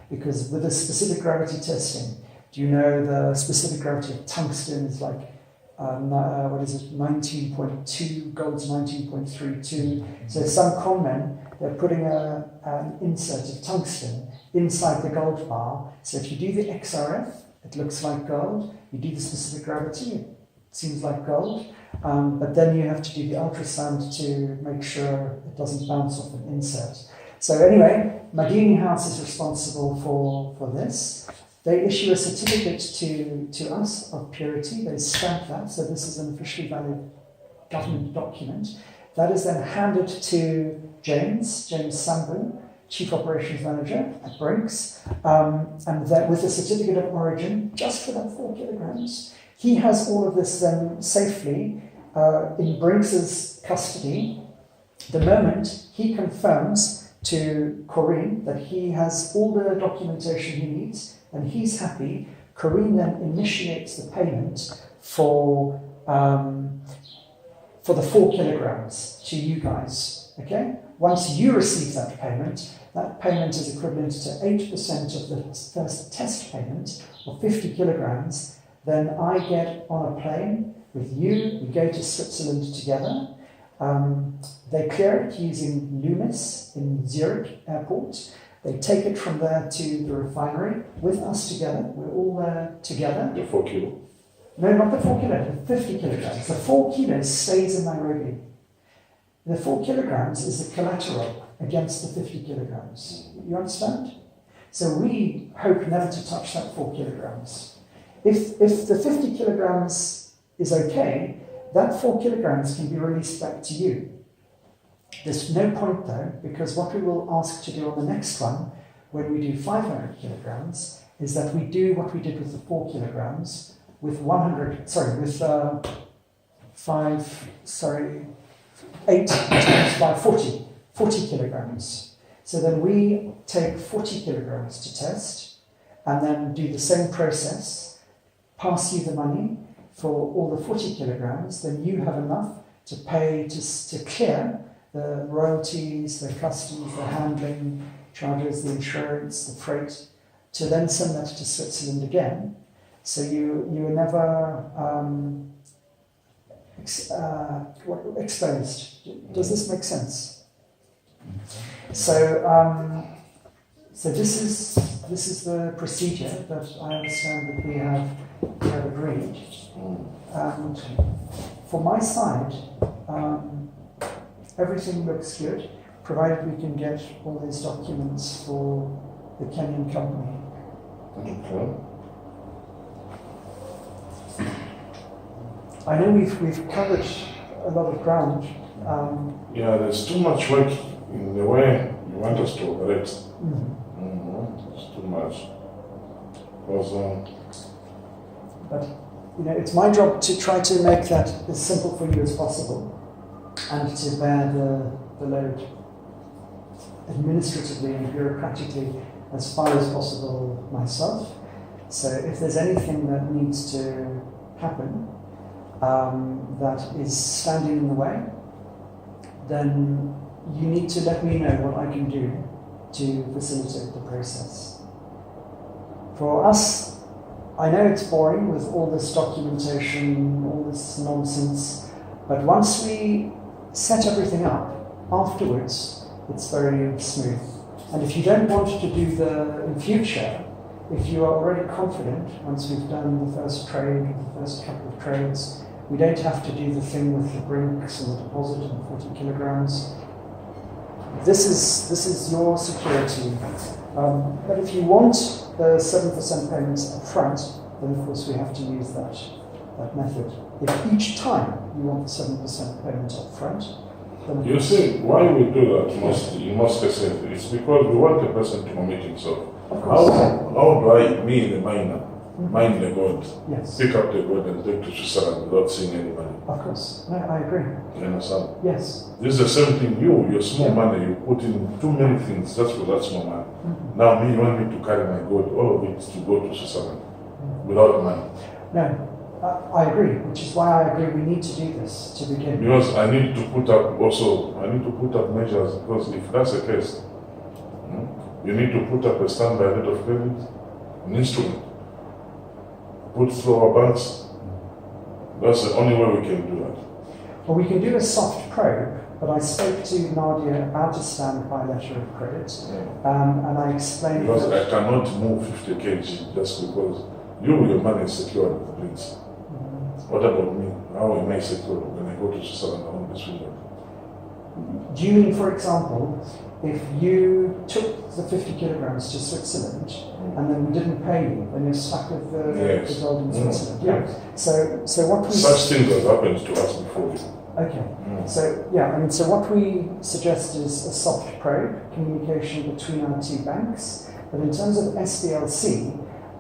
Because with the specific gravity testing, do you know the specific gravity of tungsten is 19.2, gold's 19.32. So some conmen, they're putting an insert of tungsten inside the gold bar. So if you do the XRF, it looks like gold. You do the specific gravity, it seems like gold. But then you have to do the ultrasound to make sure it doesn't bounce off an insert. So anyway, Madini House is responsible for this. They issue a certificate to us of purity. They stamp that, so this is an officially valid government document. That is then handed to James Sambu, Chief Operations Manager at Brinks, and that with a certificate of origin, just for that 4 kilograms. He has all of this then safely in Brinks's custody. The moment he confirms to Corinne that he has all the documentation he needs and he's happy, Corinne then initiates the payment for for the 4 kilograms to you guys, okay? Once you receive that payment is equivalent to 8% of the first test payment of 50 kilograms. Then I get on a plane with you, we go to Switzerland together. They clear it using Loomis in Zurich airport. They take it from there to the refinery with us together. We're all there together. The 4 kilo. No, not the 4 kilos, the 50 kilograms. The 4 kilos stays in Nairobi. The 4 kilograms is the collateral against the 50 kilograms. You understand? So we hope never to touch that 4 kilograms. If the 50 kilograms is okay, that 4 kilograms can be released back to you. There's no point though, because what we will ask to do on the next one, when we do 500 kilograms, is that we do what we did with the 4 kilograms with 8 times 5, 40 kilograms. So then we take 40 kilograms to test and then do the same process, pass you the money for all the 40 kilograms, then you have enough to pay to clear the royalties, the customs, the handling charges, the insurance, the freight, to then send that to Switzerland again. So you were never exposed. Does this make sense? So this is the procedure that I understand that we have agreed. And for my side, everything looks good, provided we can get all these documents for the Kenyan company. Okay. I know we've covered a lot of ground. Yeah, there's too much work in the way you want us to operate. It's too much. Because, but it's my job to try to make that as simple for you as possible, and to bear the load administratively and bureaucratically as far as possible myself. So if there's anything that needs to happen that is standing in the way, then you need to let me know what I can do to facilitate the process. For us, I know it's boring with all this documentation, all this nonsense, but once we set everything up, afterwards, it's very smooth. And if you don't want to do in future, if you are already confident, once we've done the first trade, the first couple of trades, we don't have to do the thing with the brinks and the deposit and the 40 kilograms. This is your security. But if you want the 7% payments up front, then of course we have to use that method. If each time you want the 7% payment up front, then you see, why we do that in most cases, it's because we want the person to commit himself. How do I, me the miner, mine the gold, pick up the gold and take to Switzerland without seeing any money? Of course. No, I agree. You understand? Yes. This is the same thing. Your small money, you put in too many things just for that small money. Now me, you want me to carry my gold, all of it to go to Switzerland without money. No. I agree, which is why I agree we need to do this to begin. Because I need to put up measures, because if that's the case, you need to put up a standby rate of credit, an instrument, put through our banks. That's the only way we can do that. Well, we can do a soft probe, but I spoke to Nadia about a standby letter of credit, and I explained because I cannot move 50 kg just because your money is secured, please. What about me? How am I secure when I go to Switzerland? I won't be swindled. Do you mean, for example, if you took the 50 kilograms to Switzerland and then we didn't pay you, then you're stuck with the gold in Switzerland? So what we... Such things have happened to us before. Okay. So what we suggest is a soft probe, communication between our two banks. But in terms of SDLC,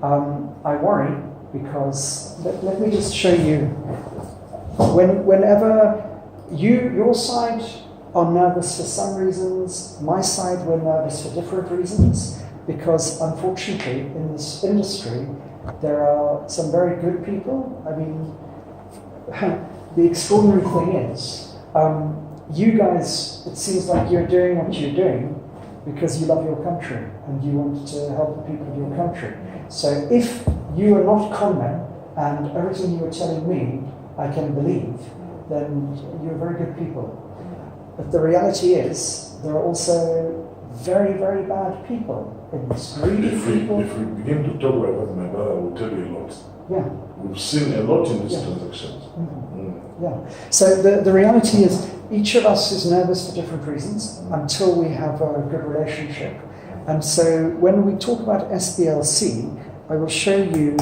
I worry because let me just show you. Whenever your side are nervous for some reasons, my side we're nervous for different reasons, because unfortunately in this industry there are some very good people. I mean, the extraordinary thing is, you guys, it seems like you're doing what you're doing because you love your country and you want to help the people of your country. So if you are not con men and everything you are telling me I can believe, then you're very good people. But the reality is, there are also very, very bad people in this. Greedy people. If we begin to talk like that, my brother will tell you a lot. Yeah. We've seen a lot in these Yeah. transactions. Yeah. So the reality is, each of us is nervous for different reasons until we have a good relationship. And so when we talk about SBLC, I will show you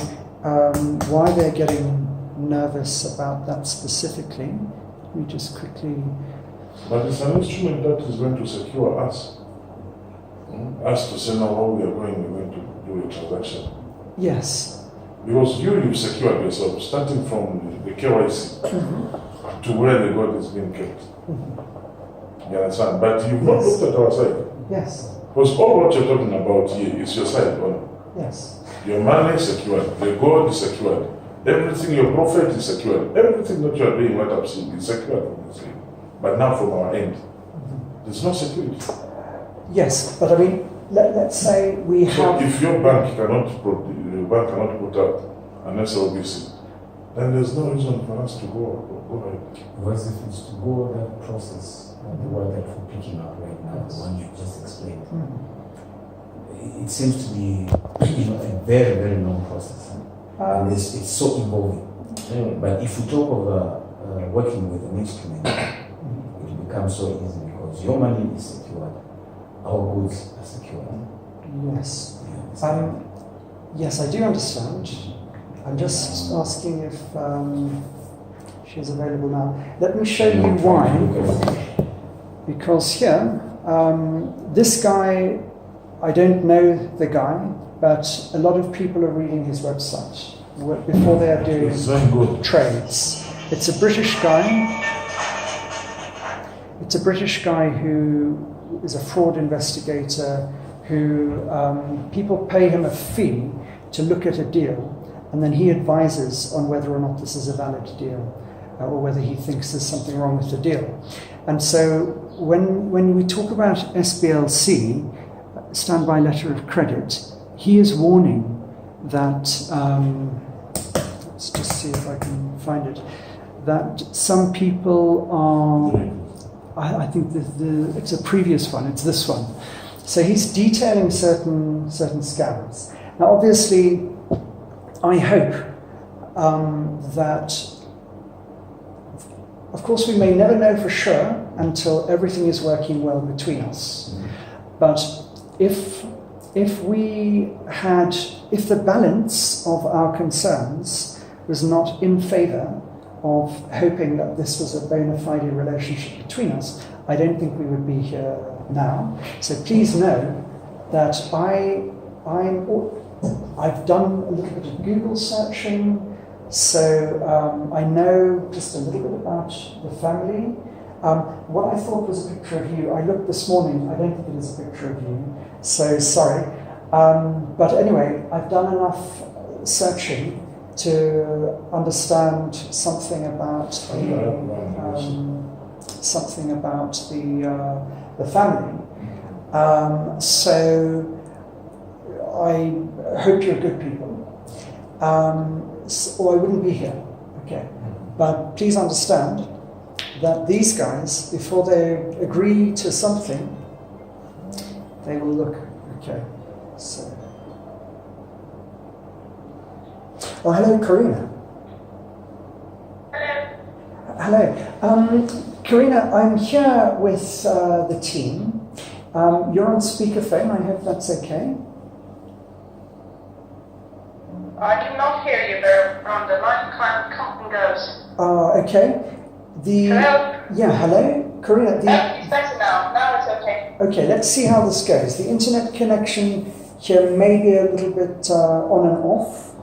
why they're getting nervous about that specifically. Let me just quickly... But it's an instrument that is going to secure us. Us to say now how we're going to do a transaction. Yes. Because you've secured yourself, starting from the KYC to where the gold is being kept. You understand? But you've not looked at our side. Yes. Because all what you're talking about here is your side. Yes. Your money is secured, the gold is secured, everything, your profit is secured, everything that you are doing right up is secured, obviously. But now from our end, there's no security. Yes, but I mean, let's say we have... So if your bank cannot put up an SLBC, then there's no reason for us to go ahead. Because if it's to go that process, the word that we're picking up right now, the one you just explained, it seems to be a very, very long process. And it's so involving. But if we talk of working with an instrument, it becomes so easy because your money is secured, our goods are secured. Yes. Yes, I do understand. I'm just asking if she's available now. Let me show you why. Because here, this guy, I don't know the guy, but a lot of people are reading his website before they are doing trades. It's a British guy. It's a British guy who is a fraud investigator who people pay him a fee to look at a deal, and then he advises on whether or not this is a valid deal or whether he thinks there's something wrong with the deal. And so when we talk about SBLC, standby letter of credit, he is warning that, let's just see if I can find it, that some people are, I think it's a previous one, it's this one. So he's detailing certain scams. Now obviously, I hope that, of course we may never know for sure until everything is working well between us. But if the balance of our concerns was not in favour of hoping that this was a bona fide relationship between us, I don't think we would be here now. So please know that I've done a little bit of Google searching, so I know just a little bit about the family. What I thought was a picture of you, I looked this morning, I don't think it is a picture of you, so sorry. But anyway, I've done enough searching to understand something about the family. So I hope you're good people, or I wouldn't be here. Okay, but please understand that these guys, before they agree to something, they will look. Okay, so. Oh, hello, Karina. Hello. Karina, I'm here with the team. You're on speakerphone, I hope that's okay. I cannot hear you there, from the line comes and goes. Okay. Hello? Yeah, hello? Karina, It's better now. Now it's okay. Okay, let's see how this goes. The internet connection here may be a little bit on and off.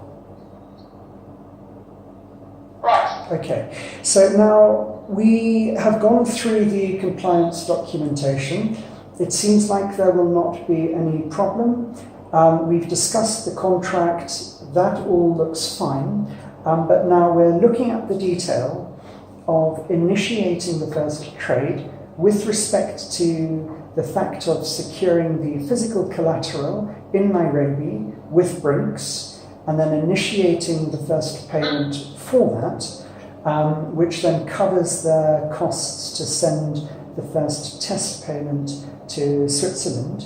Right. Okay, so now we have gone through the compliance documentation. It seems like there will not be any problem. We've discussed the contract, that all looks fine, but now we're looking at the detail, of initiating the first trade with respect to the fact of securing the physical collateral in Nairobi with Brinks, and then initiating the first payment for that, which then covers the costs to send the first test payment to Switzerland.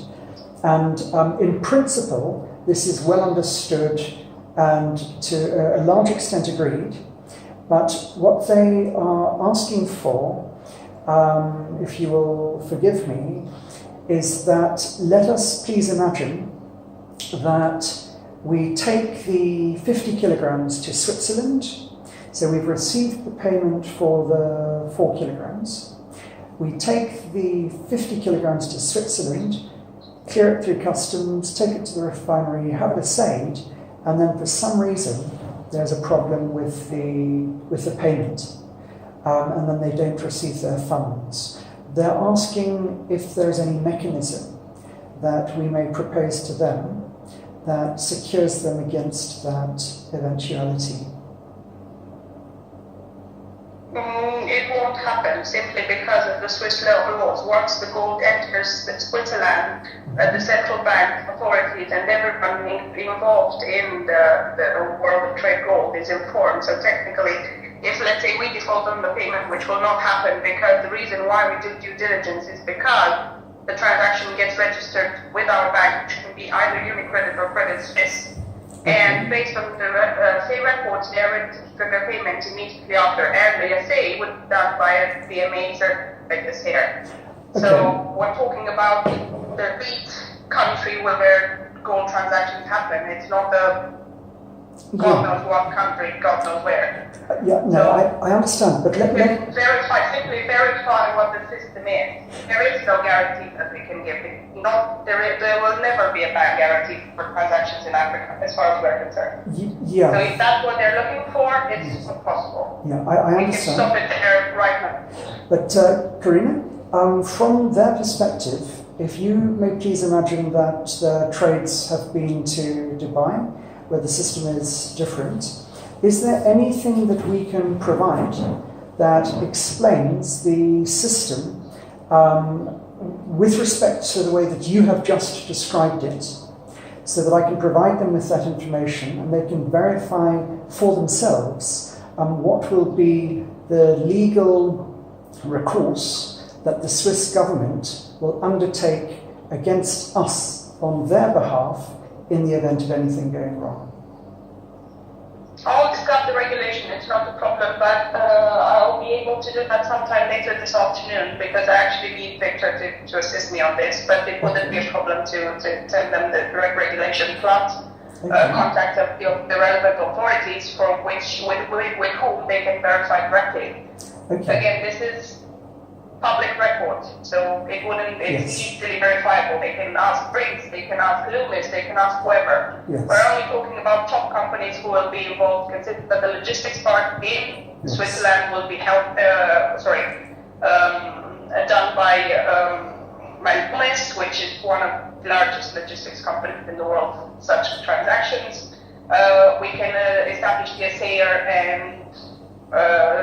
And in principle, this is well understood and to a large extent agreed. But what they are asking for, if you will forgive me, is that let us please imagine that we take the 50 kilograms to Switzerland. So we've received the payment for the 4 kilograms. We take the 50 kilograms to Switzerland, clear it through customs, take it to the refinery, have it assayed, and then for some reason there's a problem with the payment, and then they don't receive their funds. They're asking if there's any mechanism that we may propose to them that secures them against that eventuality. It won't happen simply because of the Swiss laws. Once the gold enters Switzerland, the central bank authorities and everyone involved in the world of trade gold is informed. So technically, if let's say we default on the payment, which will not happen because the reason why we do due diligence is because the transaction gets registered with our bank, which can be either UniCredit or Credit Suisse. And based on the say records, they are ready to trigger payment immediately after, and the assay would be done by a BMA certificate here. Okay. So we're talking about the lead country where gold transactions happen. It's not the God knows what country, God knows where. I understand, but let me simply verify what the system is. There is no guarantee that we can give. There will never be a bank guarantee for transactions in Africa, as far as we're concerned. So if that's what they're looking for, it's not possible. Yeah, I understand. We can stop it there right now. But Karina, from their perspective, if you may please imagine that the trades have been to Dubai, where the system is different, is there anything that we can provide that explains the system with respect to the way that you have just described it, so that I can provide them with that information and they can verify for themselves what will be the legal recourse that the Swiss government will undertake against us on their behalf in the event of anything going wrong? I'll discuss the regulation, it's not a problem, but I'll be able to do that sometime later this afternoon because I actually need Victor to assist me on this, but it wouldn't be a problem to send them the correct regulation plus contact of the relevant authorities for with whom they can verify directly. Okay. Again, this is public record, so it's easily verifiable. They can ask Brinks, they can ask Loomis, they can ask whoever. Yes. We're only talking about top companies who will be involved. Consider that the logistics part in Switzerland will be done by Loomis, which is one of the largest logistics companies in the world for such transactions. We can establish the assayer and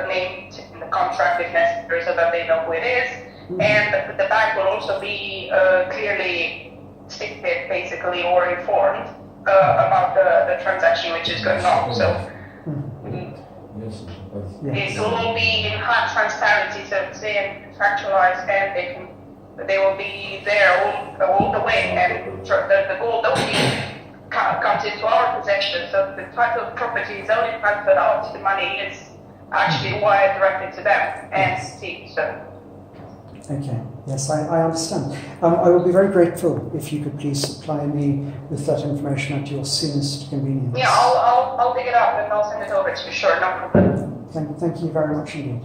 named in the contract if necessary so that they know who it is. Mm-hmm. And the bank will also be clearly stated basically or informed about the transaction which is going on. So it will all be in high transparency, so to say, and factualized, and they will be there all the way, and the gold only comes into our possession, so the title of property is only transferred out, the money is actually wired directly to them and see. So. Okay, yes, I understand. I will be very grateful if you could please supply me with that information at your soonest convenience. Yeah, I'll dig it up and I'll send it over to you, sure, no problem. Thank you very much indeed.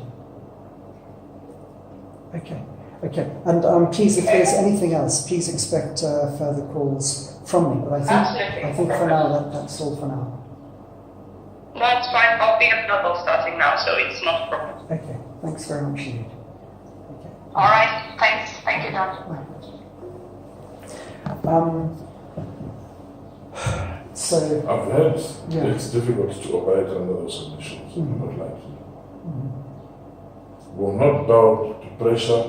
Okay, and please, if there's anything else, please expect further calls from me. But I think for now that's all for now. That's fine. I'll be available starting now, so it's not a problem. Okay. Thanks very much indeed. Okay. All right. Thanks. Thank you, John. So I've heard it's difficult to operate under those conditions. Not likely. We will not bow to pressure.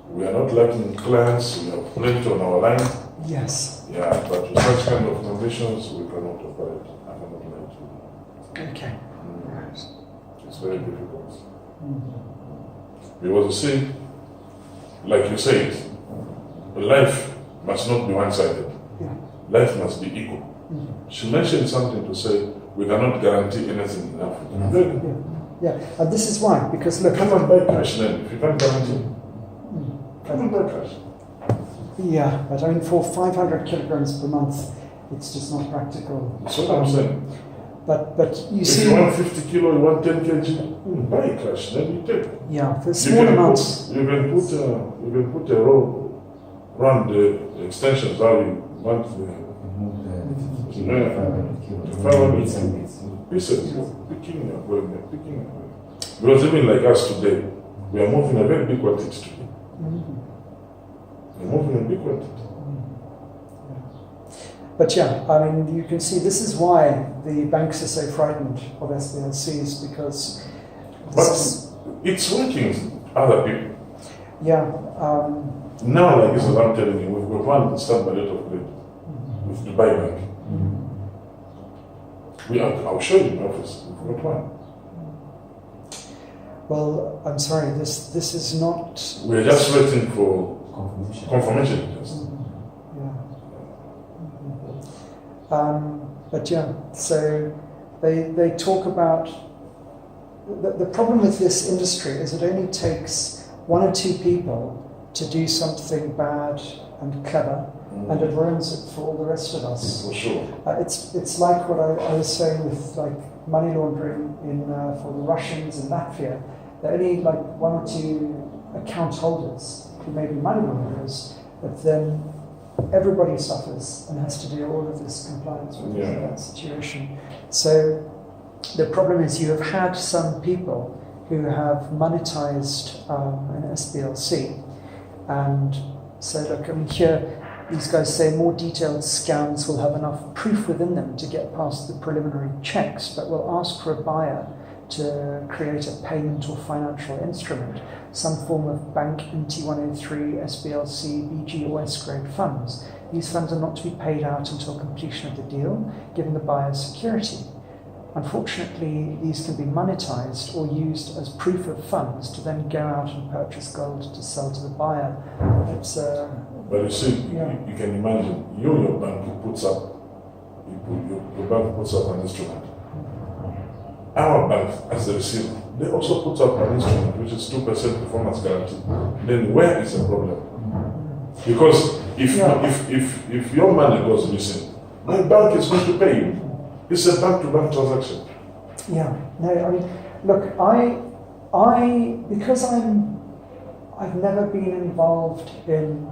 We are not lacking clients. We have plenty on our line. Yes. Yeah, but with such kind of conditions, we cannot operate. I cannot lie to you. Okay. It's very difficult. Because you see, like you said, life must not be one-sided. Yeah. Life must be equal. She mentioned something to say, we cannot guarantee anything in Africa. Good. Yeah, and this is why, because look, Come and buy cash then, if you can't guarantee. Come and buy cash. yeah, but I mean for 500 kilograms per month, it's just not practical. That's what I'm saying. But you If see, you want 50 kilo, you want 10 kg, buy cash, then you take. yeah, for You small can amounts, you can put a rope around the extensions how you want the pieces, picking equipment. Because even like us today, we are moving a very big quantity today. We're moving a big quantity. But yeah, I mean, you can see this is why the banks are so frightened of SBLCs, because But it's working with other people. yeah, Now, like this is what I'm telling you, we've got one standby letter of credit with Dubai Bank. I'll show you in my office. We've got one. well, I'm sorry, this is not. We're just waiting for Confirmation. confirmation. Just. But yeah, so they talk about the problem with this industry is it only takes one or two people to do something bad and clever, and it ruins it for all the rest of us. For sure. It's like what I was saying with like money laundering in for the Russians in Latvia. There are only like one or two account holders who may be money launderers, but then everybody suffers and has to do all of this compliance with that situation. So the problem is you have had some people who have monetized an SBLC, and so look, I mean here these guys say more detailed scans will have enough proof within them to get past the preliminary checks, but will ask for a buyer to create a payment or financial instrument, some form of bank NT103, SBLC, BG or S-grade funds. These funds are not to be paid out until completion of the deal, given the buyer's security. Unfortunately, these can be monetized or used as proof of funds to then go out and purchase gold to sell to the buyer. It's But you see, you can imagine, your bank puts up, your bank puts up an instrument. Our bank, as the receiver, they also put up an instrument which is 2% performance guarantee. Then where is the problem? Because if your money goes missing, my bank is going to pay you. It's a bank-to-bank transaction. Yeah. No, I mean, look, because I've never been involved in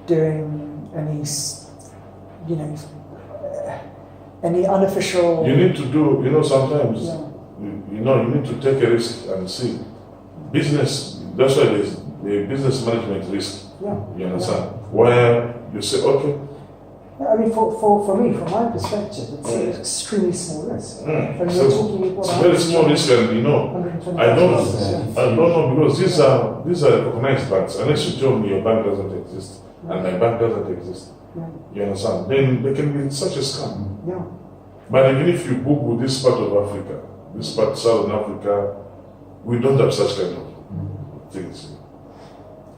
doing any, any unofficial. You need to do, sometimes, you need to take a risk and see. Business, that's why there's the business management risk. Yeah. You understand? Where you say, okay. I mean, for me, from my perspective, it's an extremely small risk. And So you're talking it's very small risk, and I don't know, because these are recognized banks. Unless you tell me your bank doesn't exist and my bank doesn't exist, you understand? Then there can be such a scam. Yeah. But even if you Google this part of Africa, this part Southern Africa, we don't have such kind of things.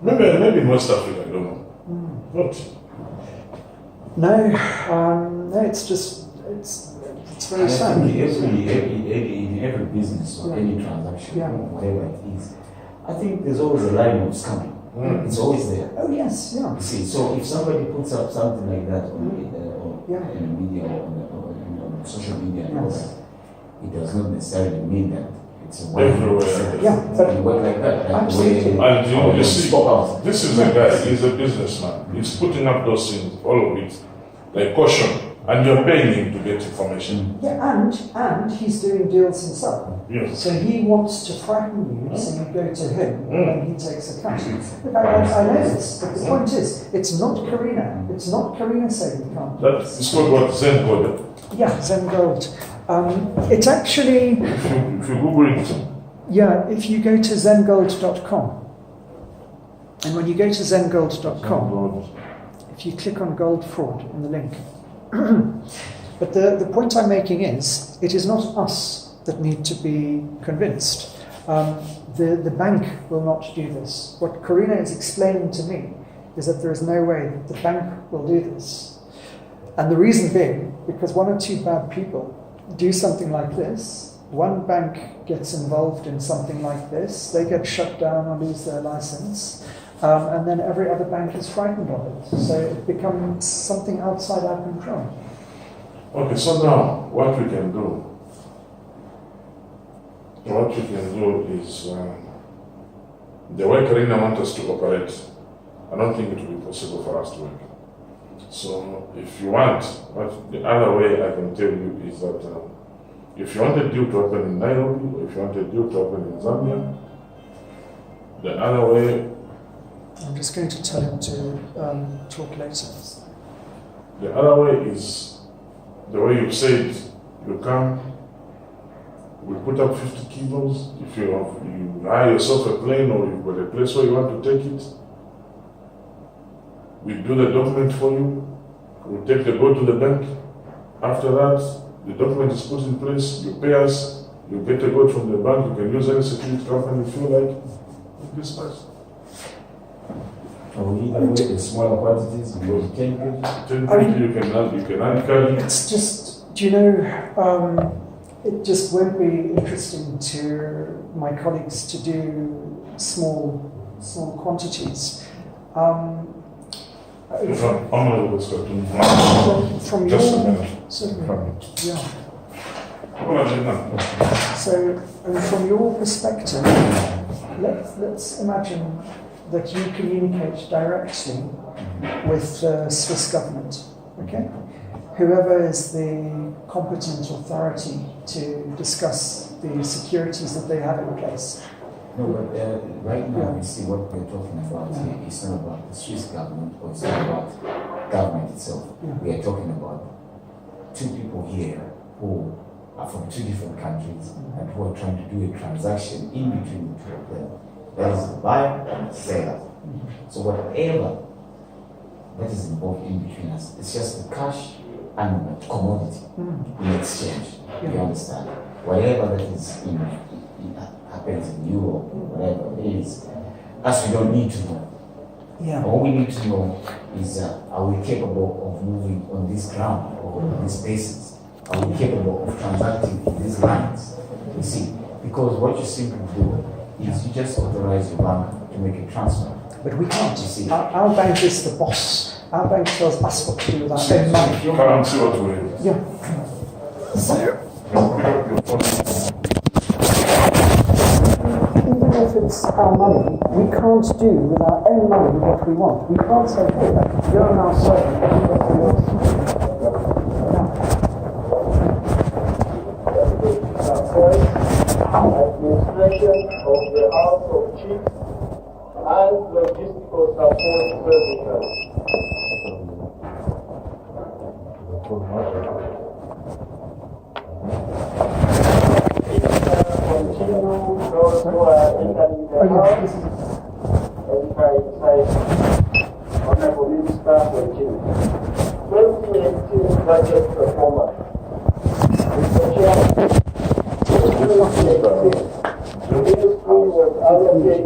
Maybe in West Africa, I don't know. But No, it's just it's very sad. In every business or any transaction, whatever it is, I think there's always a line of scamming. It's always there. Oh yes, yeah. You see, so if somebody puts up something like that on in the media or on social media, and all that, it does not necessarily mean that it's a everywhere. Yeah, but you work like that. absolutely. And you see, this is a guy, he's a businessman. He's putting up those things, all of it, like caution, and you're paying him to get information. Yeah, and he's doing deals himself. Yes. So he wants to frighten you, so you go to him, and he takes a cut. Look, I know this, but the point is, it's not Karina. It's not Karina saying you can't. That is called what? Zen Gold. Yeah, Zen Gold. It's actually. If you Google it, Yeah, if you go to zengold.com, and when you go to zengold.com, if you click on gold fraud in the link, but the point I'm making is, it is not us that need to be convinced. The bank will not do this. What Karina is explaining to me is that there is no way that the bank will do this. And the reason being, because one or two bad people do something like this, one bank gets involved in something like this, they get shut down or lose their license, and then every other bank is frightened of it. So it becomes something outside our control. Okay, so now what we can do? What we can do is the way Karina wants us to operate. I don't think it will be possible for us to work. So if you want, but the other way I can tell you is that if you want a deal to happen in Nairobi, or if you want a deal to happen in Zambia, the other way. I'm just going to tell him to talk later. The other way is the way you said. You come, we put up 50 kilos. If you hire yourself a plane or you've got a place where you want to take it, we do the document for you. We take the gold to the bank. After that, the document is put in place. You pay us. You get the gold from the bank. You can use any security company you feel like. This much. Either way, the smaller quantities, because 10 kg. 10 kg you can carry. It's just, do you know, it just won't be interesting to my colleagues to do small Just quantities. From a your, minute. certainly, yeah. Now. So, from your perspective, let's imagine that you communicate directly with the Swiss government, okay? Whoever is the competent authority to discuss the securities that they have in place. No, but right now, you see what we're talking about here. It's not about the Swiss government, or it's not about government itself. We are talking about two people here who are from two different countries and who are trying to do a transaction in between the two of them. That is the buyer and the seller. So whatever that is involved in between us, it's just the cash and the commodity in exchange. You understand? Whatever that is happens in Europe, whatever it is, us we don't need to know. Yeah. All we need to know is are we capable of moving on this ground or on this basis? Are we capable of transacting in these lines? You see, because what you simply do is you just authorize your bank to make a transfer. But we can't, You see. Our bank is the boss. Our bank tells us what to do with our own money. You can't see what we do. Yeah. Even if it's our money, we can't do with our own money what we want. We can't say, hey, you're an our servant, do what we want. Administration of the House of Chiefs and logistical support services. Continue those who are entering the House. Honorable Minister, continue. 2018 budget performance. Mr. Chairman, the ministry was allocated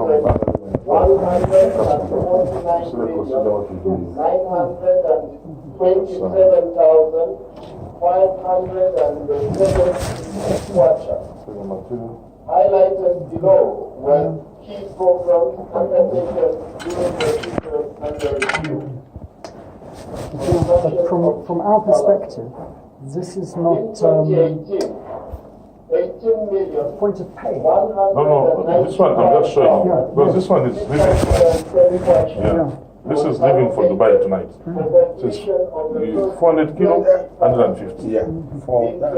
129,927,507 watchers. Highlighted below were key programs undertaken during the period under review. But from our perspective, this is not In 2018, 18 million. point of pay. No, this one I'm just showing you. Because this one is living. Yeah. This is living for Dubai tonight. This is 400 kilos, 150. Yeah,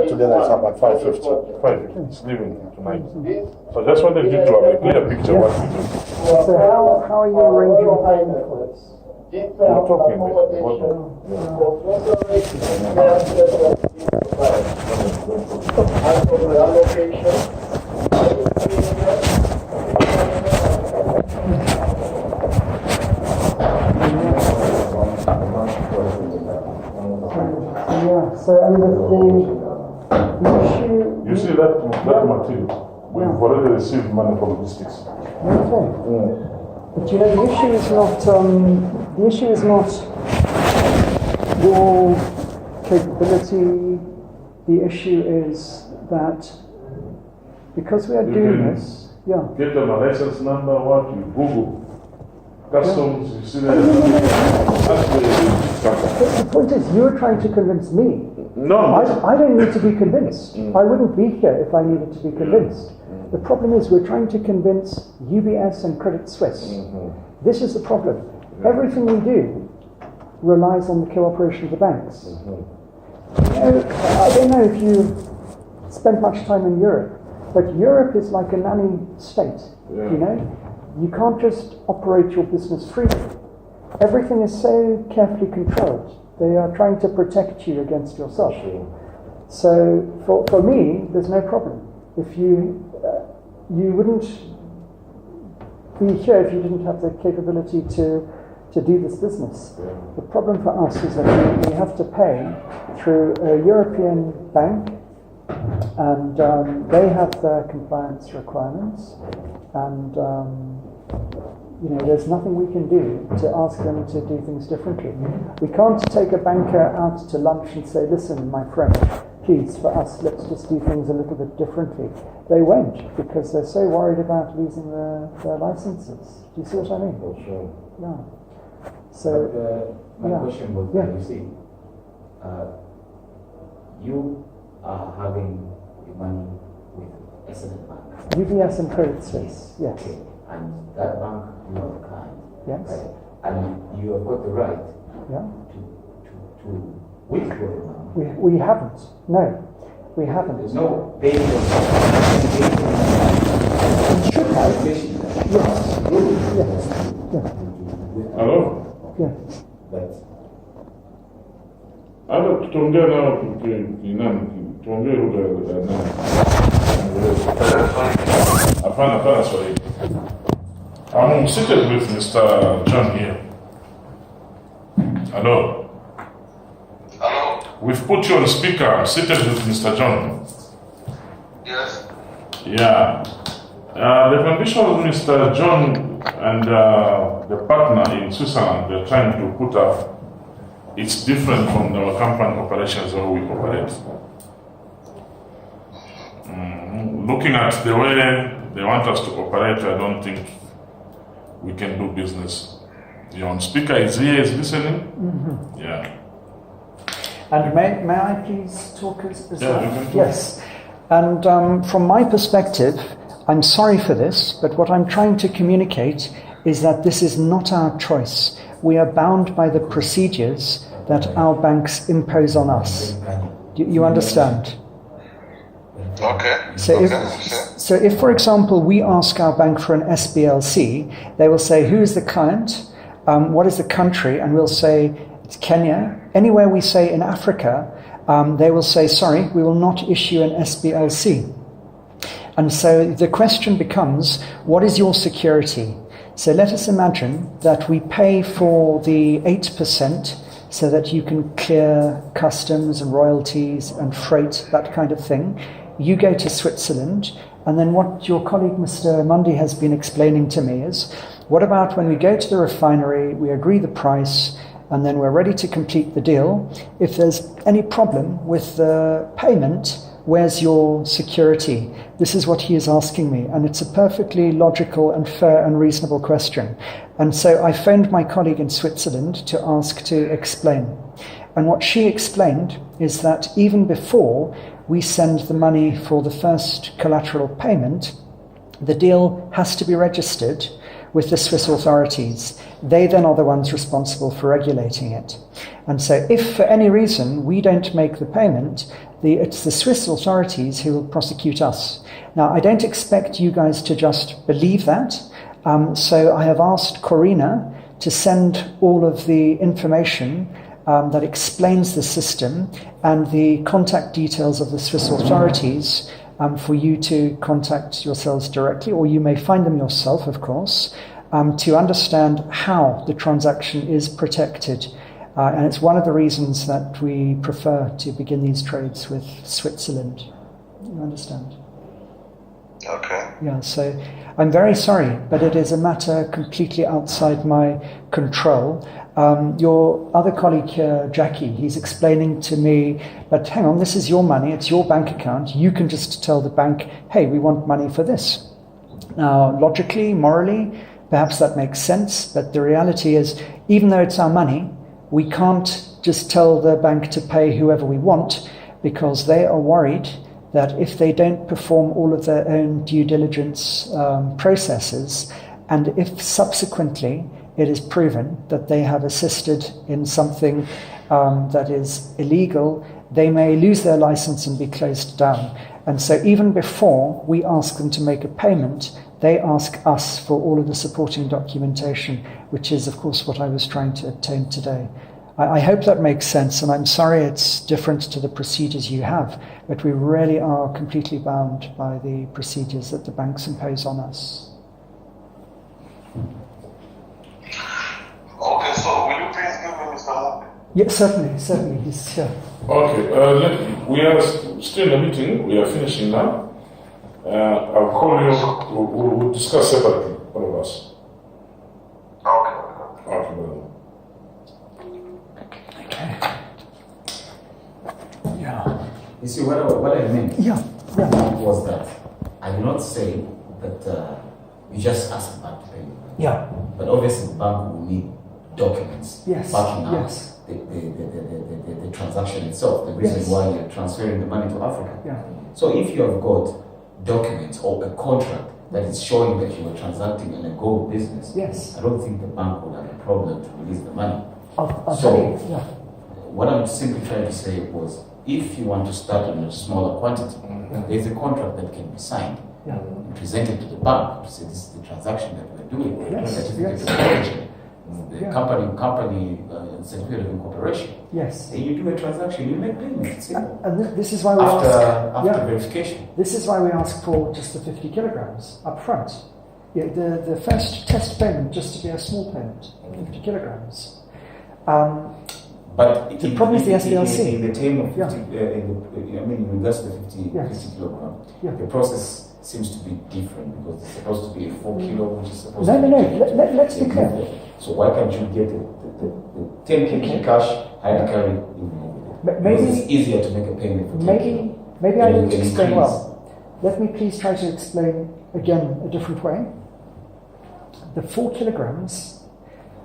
together it's about 550. 550. It's living tonight. So I just wanted you to have a clear picture of what we do. So how are you arranging payment for this? We're talking As for the allocation, So I mean, the issue. You see that material? We've already received money from logistics. Okay. But you know, the issue is not your capability. The issue is that because we are doing this, Get them a license number, what you Google. Customs, you see that. The point is, you're trying to convince me. No. I don't need to be convinced. I wouldn't be here if I needed to be convinced. The problem is we're trying to convince UBS and Credit Suisse. This is the problem. Everything we do relies on the cooperation of the banks. You know, I don't know if you spent much time in Europe, but Europe is like a nanny state. You know, you can't just operate your business freely. Everything is so carefully controlled. They are trying to protect you against yourself. So for me, there's no problem. If you wouldn't be here if you didn't have the capability to do this business. The problem for us is that we have to pay through a European bank, and they have their compliance requirements, and you know, there's nothing we can do to ask them to do things differently. We can't take a banker out to lunch and say, listen, my friend, please, for us, let's just do things a little bit differently. They won't, because they're so worried about losing their licenses. Do you see what I mean? Sure. Yeah. So, my question was, you see, you are having the money with a certain bank. UBS and Credit Suisse, yes. Okay. And that bank, you are the client. Yes. Right? And you have got the right Yeah. to withdraw the money. We haven't. No, we haven't. There's no payment of Should have. Yes. Yes. Yeah. Hello? Yeah. But Hata tutaongea nao tuongee lugha ya nani? Hapana Swahili. I'm seated with Mr. John here. Hello? Hello? We've put you on speaker. I'm seated with Mr. John. Yes? Yeah. The condition of Mr. John and the partner in Switzerland they're trying to put up, it's different from our company operations where we operate. Looking at the way they want us to operate, I don't think we can do business. Your on speaker is here, is listening? Yeah. And may I please talk as Yeah, well? you can talk. Yes. And from my perspective, I'm sorry for this, but what I'm trying to communicate is that this is not our choice. We are bound by the procedures that our banks impose on us. Do you understand? Okay. So if, for example, we ask our bank for an SBLC, they will say, who is the client? What is the country? And we'll say, it's Kenya. Anywhere we say in Africa, they will say, sorry, we will not issue an SBLC. And so the question becomes, what is your security? So let us imagine that we pay for the 8% so that you can clear customs and royalties and freight, that kind of thing. You go to Switzerland, and then what your colleague Mr. Mundi has been explaining to me is, what about when we go to the refinery, we agree the price, and then we're ready to complete the deal. If there's any problem with the payment, where's your security? This is what he is asking me, and it's a perfectly logical and fair and reasonable question. And so I phoned my colleague in Switzerland to ask to explain. And what she explained is that even before we send the money for the first collateral payment, the deal has to be registered with the Swiss authorities. They then are the ones responsible for regulating it. And so if for any reason we don't make the payment, it's the Swiss authorities who will prosecute us. Now, I don't expect you guys to just believe that. So I have asked Corina to send all of the information that explains the system and the contact details of the Swiss authorities for you to contact yourselves directly, or you may find them yourself, of course, to understand how the transaction is protected. And it's one of the reasons that we prefer to begin these trades with Switzerland. You understand? Okay. Yeah, so I'm very sorry, but it is a matter completely outside my control. Your other colleague here, Jackie, he's explaining to me, but hang on, this is your money, it's your bank account. You can just tell the bank, hey, we want money for this. Now, logically, morally, perhaps that makes sense, but the reality is, even though it's our money, we can't just tell the bank to pay whoever we want, because they are worried that if they don't perform all of their own due diligence processes, and if subsequently it is proven that they have assisted in something that is illegal, they may lose their license and be closed down. And so even before we ask them to make a payment, they ask us for all of the supporting documentation, which is, of course, what I was trying to obtain today. I hope that makes sense, and I'm sorry it's different to the procedures you have, but we really are completely bound by the procedures that the banks impose on us. Okay, so will you please give me Mr. Mundi? Yes, certainly, he's here. Okay, we are still in the meeting. We are finishing now. I'll call you. We'll discuss separately, all of us. Okay. Okay, brother. Okay. Yeah. You see, what I meant Yeah. was that I did not say that you just ask the bank to pay you. Yeah. But obviously the bank will need documents Yes. backing up Yes. the transaction itself, the reason Yes. why you're transferring the money to Africa. Yeah. So if you have got documents or a contract that is showing that you are transacting in a gold business, Yes. I don't think the bank would have a problem to release the money. I'll So- tell you. Yeah. What I'm simply trying to say was, if you want to start on a smaller quantity, there's a contract that can be signed, Yeah. presented to the bank to say this is the transaction that we're doing, Yes, certificate yes. of origin, the Yeah. company certificate of incorporation. Yes. Then you do a transaction, you make payment. It's simple. And this is why we After ask. verification. This is why we ask for just the 50 kilograms up front. Yeah, the first test payment just to be a small payment, 50 kilograms. But The problem is the SDLC. In the term of 50, Yeah. in regards to the 50, Yes. 50 kilogram, Yeah. the process seems to be different because it's supposed to be a 4 kilo, which is supposed No, to no, be. no. Let's be clear. So why can't you get the 10 kg cash, hide carry in Maybe- Because it's easier to make a payment for 10 kilo. Maybe I Then you need to can explain increase. well. Let me please try to explain again a different way. The 4 kilograms,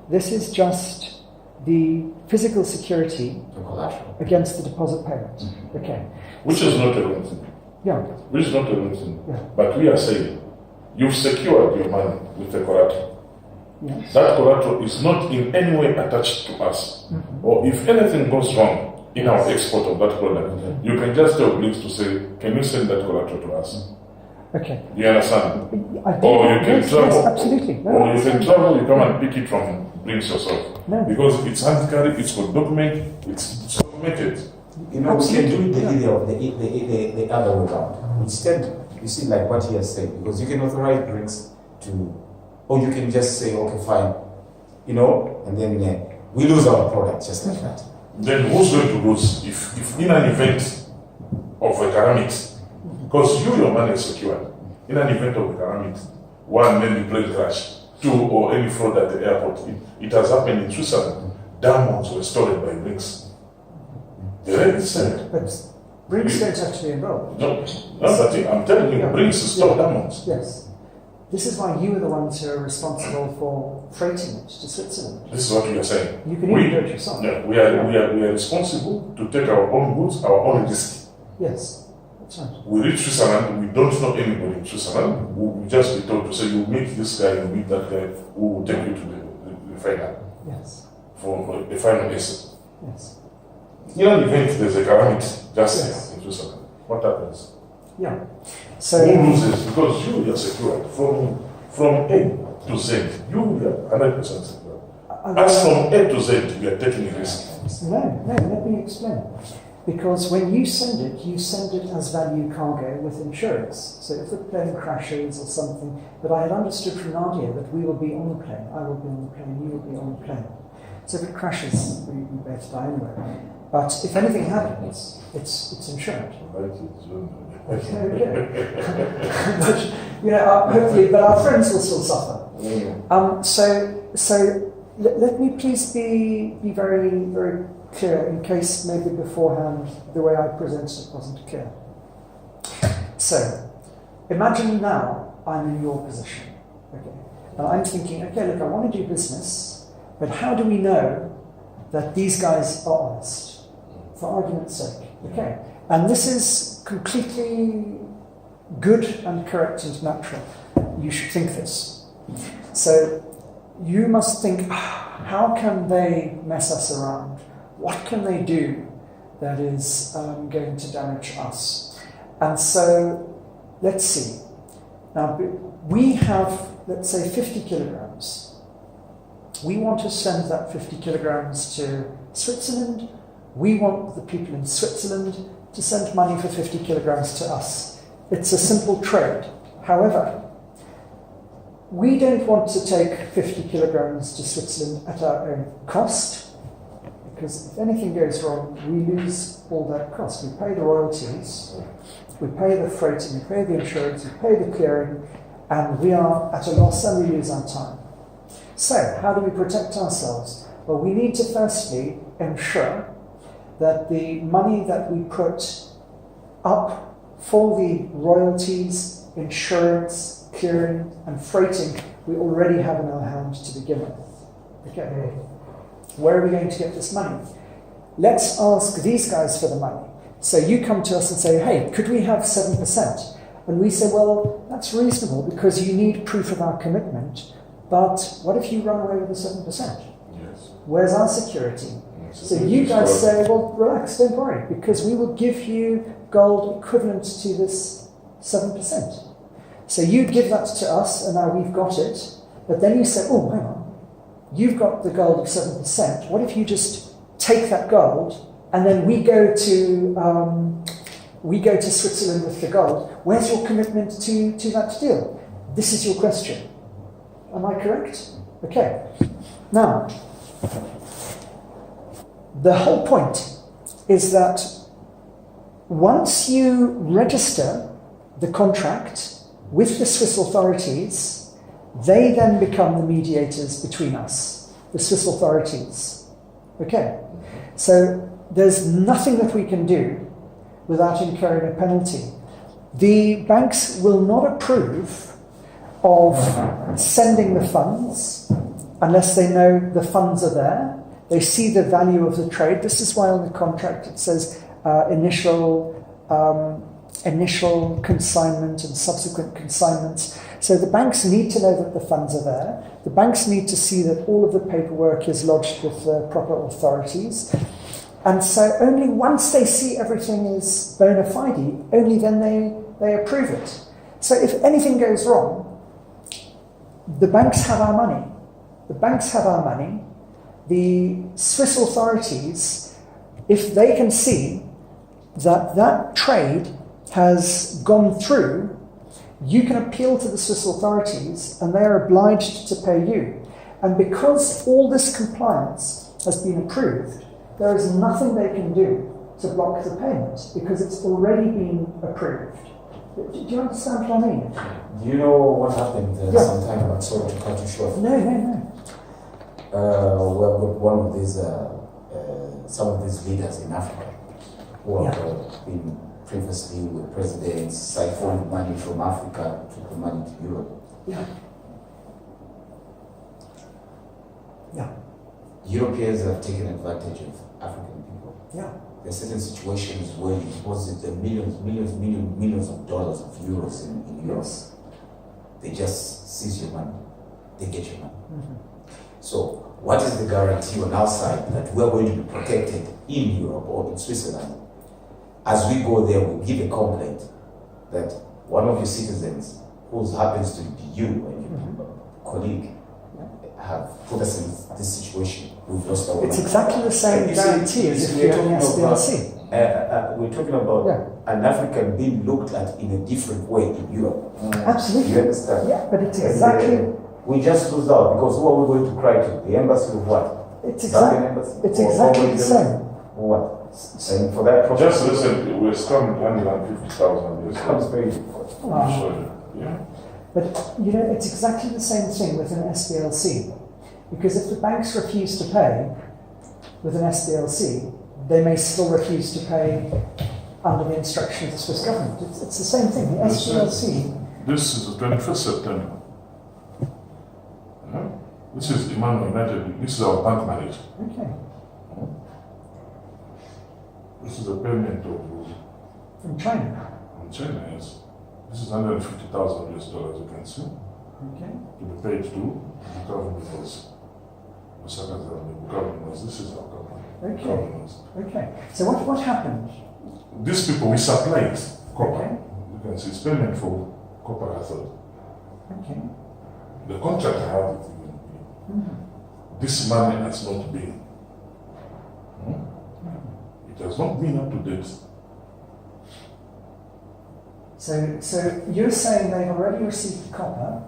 this is just the physical security The collateral. against the deposit payment. Okay. Which is not a wrong thing. Yeah. Which is not a wrong thing. Yeah. But we are saying, you've secured your money with the collateral. Yes. That collateral is not in any way attached to us. Or if anything goes wrong in our export of that product, you can just tell Blinks to say, can you send that collateral to us? Okay. You understand? I think Or you can yes, travel. yes, absolutely. No, Or I you can understand. travel, you come and pick it from Blinks yourself. No. Because it's hand carried, it's got document, it's documented. You know, we can do it Absolutely, the other way around. Instead, you see, like what he has said, because you can authorize BRICS to, or you can just say, okay, fine, you know, and then we lose our product just like that. Then who's going to lose if in an event of a calamity, because your money is secured, in an event of a calamity, one, maybe plane crash, two, or any fraud at the airport, it has happened in Switzerland, diamonds were stolen by BRICS. The rate is said. But BRICS don't have to be involved. No, that's it. I'm telling you, BRICS stole diamonds. Yes. This is why you are the ones who are responsible for freighting it to Switzerland. This is what we are saying. You can even do it yourself. Yeah, we are responsible to take our own goods, our own risk. Yes, that's right. We reach Switzerland, we don't know anybody in Switzerland. We will just be told to say, you meet this guy, you meet that guy, who will take you to the final, Yes, for the final essay. yes. In an event, there's a calamity just Yes. here in Switzerland. What happens? Yeah. Who So, loses? Because you are secured from A to Z. You are 100% secured. As from A to Z, we are taking a risk. no, let me explain. Because when you send it as value cargo with insurance. So if the plane crashes or something, but I had understood from Nadia that we will be on the plane, I will be on the plane, you will be on the plane. So if it crashes, we both die anyway. But if anything happens, it's insured. Hopefully, but our friends will still suffer. So let me please be very, very clear, in case maybe beforehand the way I presented it wasn't clear. So, imagine now I'm in your position, okay? And I'm thinking, okay, look, I want to do business, but how do we know that these guys are honest? For argument's sake, okay? And this is completely good and correct and natural. You should think this. So, you must think, how can they mess us around? What can they do that is going to damage us? And so, let's see. Now, we have, let's say, 50 kilograms. We want to send that 50 kilograms to Switzerland. We want the people in Switzerland to send money for 50 kilograms to us. It's a simple trade. However, we don't want to take 50 kilograms to Switzerland at our own cost, because if anything goes wrong, we lose all that cost. We pay the royalties, we pay the freighting, we pay the insurance, we pay the clearing, and we are at a loss and we lose our time. So, how do we protect ourselves? Well, we need to firstly ensure that the money that we put up for the royalties, insurance, clearing and freighting, we already have in our hand to begin with. Okay, where are we going to get this money? Let's ask these guys for the money. So you come to us and say, hey, could we have 7%? And we say, well, that's reasonable because you need proof of our commitment, but what if you run away with the 7%? Yes. Where's our security? Yes. So you guys say, well, relax, don't worry, because we will give you gold equivalent to this 7%. So you give that to us, and now we've got it, but then you say, oh, hang on, you've got the gold of 7%, what if you just take that gold, and then we go to Switzerland with the gold? Where's your commitment to that deal? This is your question. Am I correct? Okay. Now, the whole point is that once you register the contract with the Swiss authorities, they then become the mediators between us, the Swiss authorities. Okay? So there's nothing that we can do without incurring a penalty. The banks will not approve of sending the funds unless they know the funds are there. They see the value of the trade. This is why on the contract it says initial consignment and subsequent consignments. So the banks need to know that the funds are there. The banks need to see that all of the paperwork is lodged with the proper authorities. And so only once they see everything is bona fide, only then they approve it. So if anything goes wrong, the banks have our money. The banks have our money. The Swiss authorities, if they can see that that trade has gone through, you can appeal to the Swiss authorities and they are obliged to pay you. And because all this compliance has been approved, there is nothing they can do to block the payment because it's already been approved. Do you understand what I mean? Do you know what happened some time ago? Sorry to cut you short. No. Well, with one of these, some of these leaders in Africa who have been previously with presidents, siphoned money from Africa, took the money to Europe. Yeah. Europeans have taken advantage of African people. Yeah. There are certain situations where you deposit the millions of dollars of euros in Europe. Yes. They just seize your money. They get your money. Mm-hmm. So what is the guarantee on our side that we're going to be protected in Europe or in Switzerland? As we go there, we give a complaint that one of your citizens, who happens to be you and your colleague, have put us in this situation. We've lost our money. It's exactly the same guarantee as if you're doing SBLC. We're talking about an African being looked at in a different way in Europe. Absolutely. You understand? Yeah, but it's exactly... We just lose out because who are we going to cry to? The embassy of what? It's Zambian embassy? It's Or exactly Congo the same. Or what? Same for that project? Just listen, we're coming 150,000 It comes very difficult. Yeah. But you know, it's exactly the same thing with an SBLC. Because if the banks refuse to pay with an SBLC, they may still refuse to pay under the instruction of the Swiss government. It's the same thing. The SBLC. This is the 21st September. This is Emmanuel United. This is our bank manager. Okay. This is a payment of From China. from China, yes. This is $150,000, you can see. Okay. To be paid to the government. Lusaka government. This is our government. Okay. Government. Okay. So what happened? These people, we supplied copper. Okay. You can see it's payment for copper cathode. Okay. The contract I have with you, this money has not been. It has not been up to date. So you're saying they've already received the copper,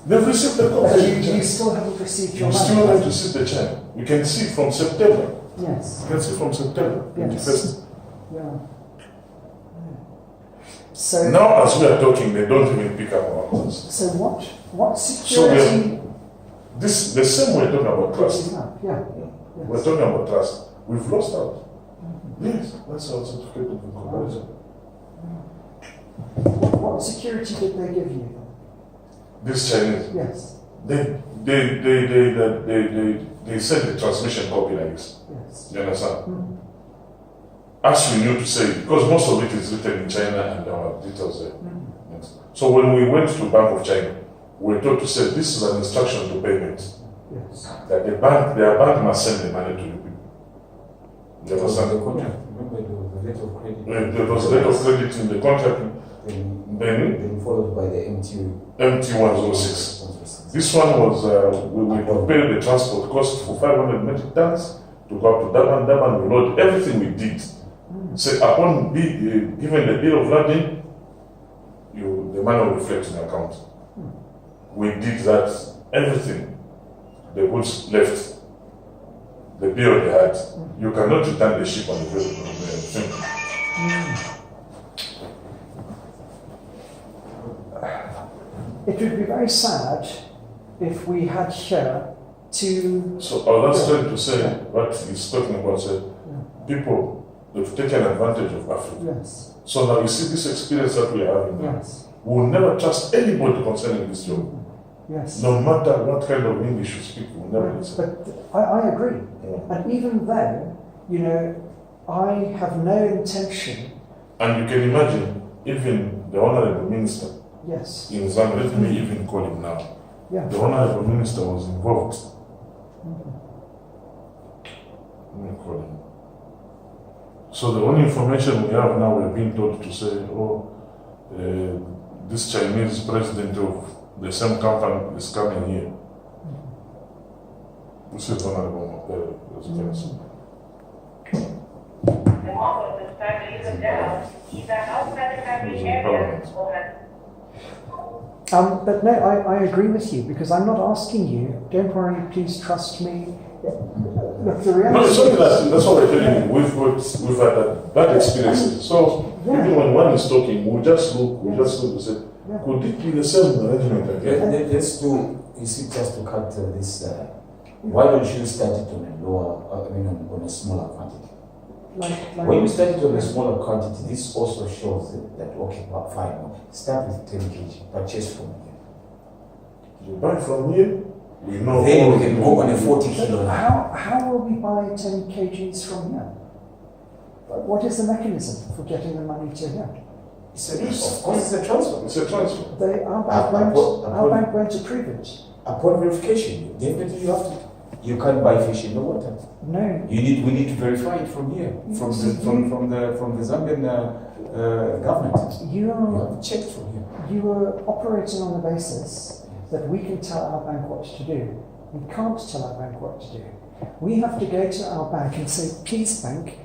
They've received the but copper. you still haven't received your You money? still have to see the check. You can see from September. Yes. You can see from September Yes. 21st. Yeah. So Now, as we are talking, they don't even pick up our calls. So what So security? this the same we're talking about trust. Putting up, yeah. We're Yes. talking about trust. We've lost out. Yes, that's our certificate of incorporation. What security did they give you? This Chinese, Yes. they sent the transmission copy like this. Yes. You understand? Mm. As we knew to say, because most of it is written in China and our details there. Mm. Yes. So when we went to Bank of China, we were told to say this is an instruction to payment. Yes. That their bank must send the money to the people. You Because of understand? the contract, remember the letter of credit? There was a letter of credit in the contract, Then followed by the MT106. This one was, we prepared the transport cost for 500 metric tons to go up to Durban, we load everything we did. So upon given the bill of lading, the money will reflect in the account. We did that, everything, the goods left, the bill they had. You cannot return the ship on the thing. It would be very sad if we had here to. So I was trying to say what he's talking about, people have taken advantage of Africa. Yes. So now you see this experience that we are having now. Yes. We will never trust anybody concerning this job. Yes. No matter what kind of English you speak, we will never listen. But I agree. Yeah. And even though, you know, I have no intention. And you can imagine, even the Honorable Minister Yes. in Zambia, let me even call him now. Yeah. The Honorable Minister was involved. Let me call him. So the only information we have now, we're being told to say, this Chinese president of the same company is coming here. This is Honorable President. But no, I agree with you because I'm not asking you. Don't worry, please trust me. Look, the reality No, it's not is, that's what we're telling you. We've had bad experiences. So even when one is talking, we just look to say, could it be the same arrangement again? Let's do, you see, just to cut this, why don't you start it on a lower, on a smaller quantity? When you start it on a smaller quantity, this also shows that okay, fine, start with 10 kg, purchase from here. You buy from here, we know. Then we can go on a 40 kilo. how will we buy 10 kgs from here? What is the mechanism for getting the money to here? Of course, it's a transfer. It's a transfer. Our bank won't approve it. Upon verification, definitely you have to. You can't buy fish in the water. No. We need to verify it from here, from the Zambian government. You have checked from here. You are operating on the basis that we can tell our bank what to do. We can't tell our bank what to do. We have to go to our bank and say, please bank,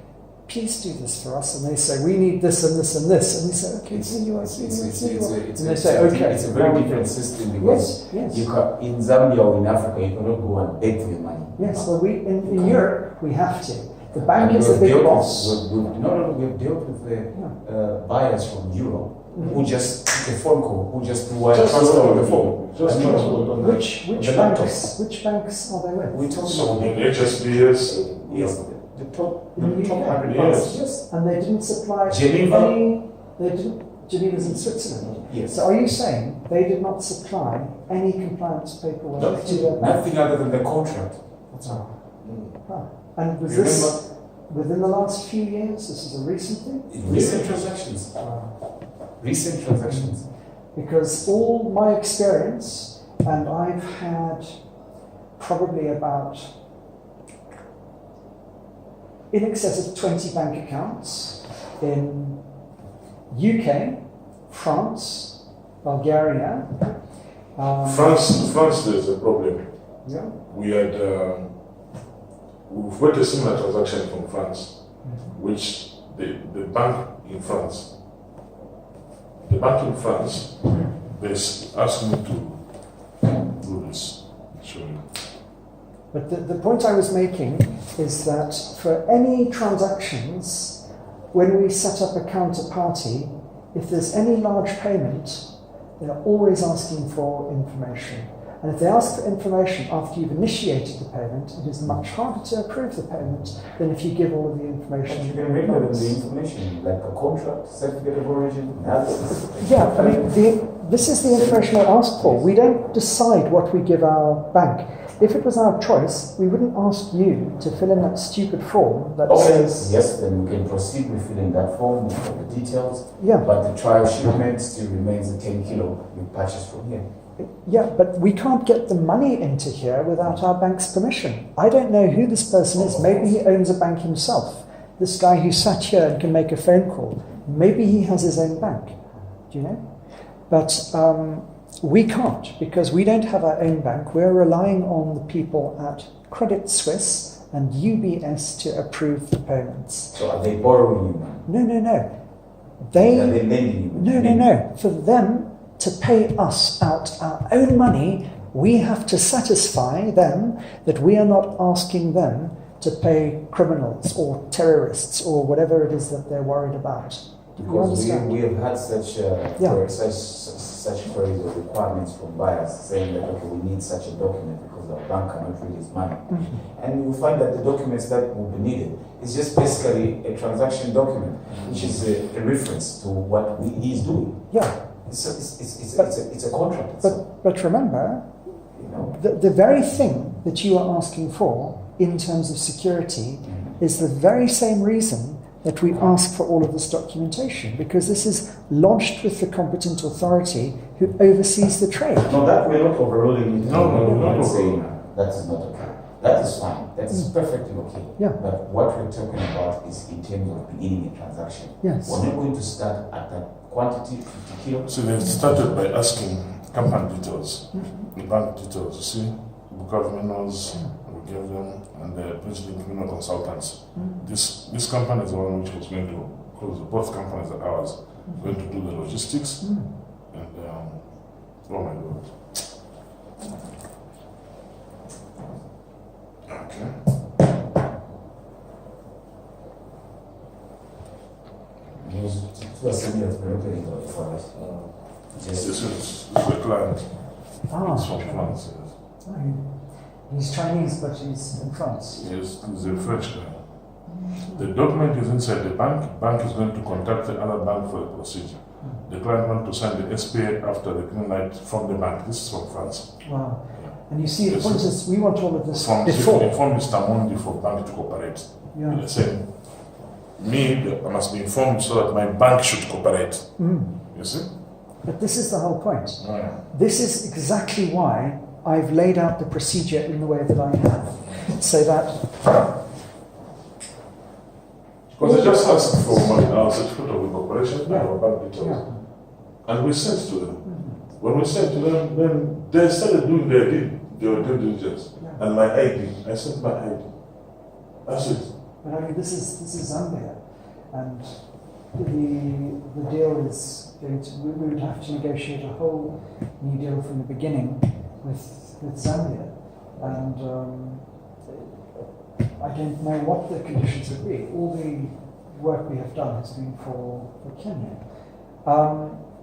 please do this for us. And they say, we need this and this and this. And we say, okay, It's and they a say, okay. It's a very different system because Yes. you can, in Zambia or in Africa, you cannot go and beg for your money. Yes, well, in Europe, we have to. The bank is the big boss. We've dealt with the buyers from Europe who just took a phone call, who just transfer on the phone. Just transfer on the Which banks are they with? We talk So about in HSBS, yes, the top In the 100 UK? banks. Yes. Yes. And they didn't supply Geneva? Geneva's in Switzerland. Yes. So are you saying they did not supply any compliance paperwork to their bank? Nothing other than the contract. That's all. And was You this within the last few years? This is a recent thing? Recent transactions. Recent transactions. Because all my experience, and I've had probably about in excess of 20 bank accounts in UK, France, Bulgaria. France, there's a problem. Yeah. We've got a similar transaction from France, which the bank in France, they asked me to do this. Show you. But the point I was making is that for any transactions, when we set up a counterparty, if there's any large payment, they're always asking for information. And if they ask for information after you've initiated the payment, it is much harder to approve the payment than if you give all of the information. But you can read the information, like a contract, certificate of origin, analysis. Yeah, I mean, this is the information I asked for. We don't decide what we give our bank. If it was our choice, we wouldn't ask you to fill in that stupid form that says... Yes, then we can proceed with filling that form with all the details. Yeah. But the trial shipment still remains the 10 kilo you purchased from here. Yeah, but we can't get the money into here without our bank's permission. I don't know who this person is. Maybe he owns a bank himself. This guy who sat here and can make a phone call. Maybe he has his own bank. Do you know? But we can't because we don't have our own bank. We're relying on the people at Credit Suisse and UBS to approve the payments. So are they borrowing you money? No. Are they lending you money? No. For them to pay us out our own money, we have to satisfy them that we are not asking them to pay criminals or terrorists or whatever it is that they're worried about. Do you Because understand? we have had such queries or requirements from buyers saying that, okay, we need such a document because our bank cannot release money. Mm-hmm. And you find that the documents that will be needed is just basically a transaction document, which is a reference to what he is doing. Yeah. It's a contract. But remember, You know, the very thing that you are asking for in terms of security is the very same reason that we ask for all of this documentation, because this is lodged with the competent authority who oversees the trade. no, that we're not overruling it. No, we're not We're saying overruling. that is not okay. That is fine. That is perfectly okay. Yeah. But what we're talking about is in terms of beginning a transaction. Yes. We're not going to start at that quantity, 50 kilos. So they started by asking company details, the bank details, you see, book of minnows, we gave them, and the principal criminal consultants. This company is the one which was going to, because both companies are ours, going to do the logistics, and oh my God. Okay. This is the client. It's from France, yes. He's Chinese, but he's in France. Yes, he's a French guy. The document is inside the bank. Bank is going to contact the other bank for the procedure. The client wants to sign the SPA after the green light from the bank. This is from France. Wow. And you see, the point is, we want all of this From before. inform Mr Mundi for bank to cooperate. Yeah. They're saying, I must be informed so that my bank should cooperate. You see? But this is the whole point. Yeah. This is exactly why I've laid out the procedure in the way that I have. So that... Because they just asked for our certificate of incorporation and our bank details. Yeah. And we sent to them. When we sent to them, then they started doing their due diligence. Yeah. And my ID, I sent my ID. That's it. But I mean, this is Zambia, and the deal is going to. We would have to negotiate a whole new deal from the beginning with Zambia, and I don't know what the conditions would be. All the work we have done has been for Kenya.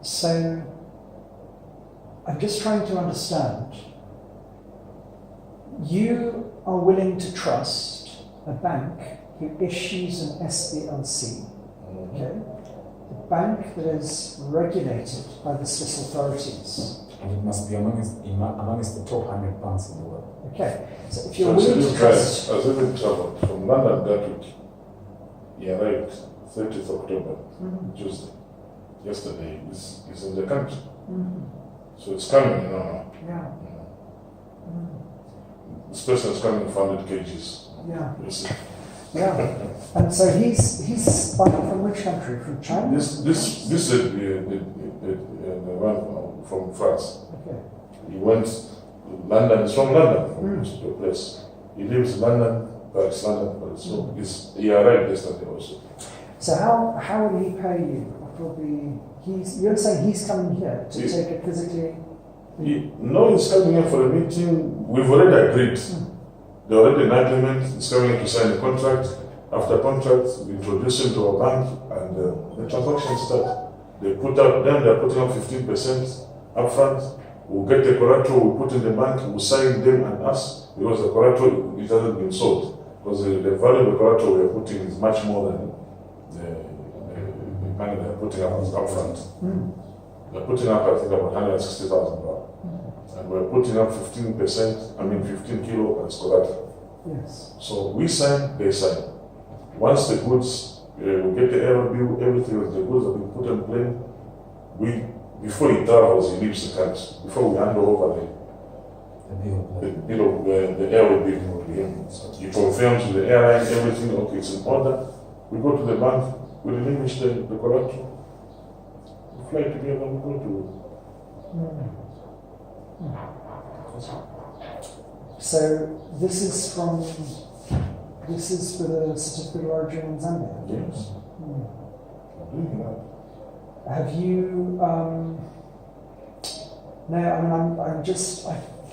So I'm just trying to understand. You are willing to trust a bank who issues an SBLC, okay? A bank that is regulated by the Swiss authorities. And it must be amongst the top 100 banks in the world. Okay, so if you're willing to trust... As even traveled from London Gatwick, he arrived 30th October, Tuesday. Yesterday, he's in the country. So it's coming, you know. Yeah. This person is coming 400 kgs. Yeah. You see. Yeah. And so he's from which country? From China? This is the one from France. Okay. He went to London. He's from London, from the place. He lives in London, Paris, London, Paris. So he arrived yesterday also. So how will he pay you? You're saying he's coming here to take it physically? No, he's coming here for a meeting. We've already agreed. They're already in agreement. He's coming to sign a contract. After contract, we introduce him to our bank, and the transaction starts. They're putting up 15% upfront. We'll get the collateral, we'll put in the bank, we'll sign them and us, because the collateral, it hasn't been sold. Because the value of the collateral we're putting is much more than the money they're putting up upfront. They're putting up, I think, about $160,000. And we're putting up 15 kilo as collateral. Yes. So we sign, they sign. Once the goods, we get the error bill, everything else, the goods have been put in plane, before he travels, he leaves the country. Before we hand over the airway bill to him. He confirms with the airline, everything, okay, it's in order. We go to the bank, we relinquish the collateral. We fly together, we go to... So this is for the certificate of origin in Zambia? Yes. Have you, no, I mean, I'm just...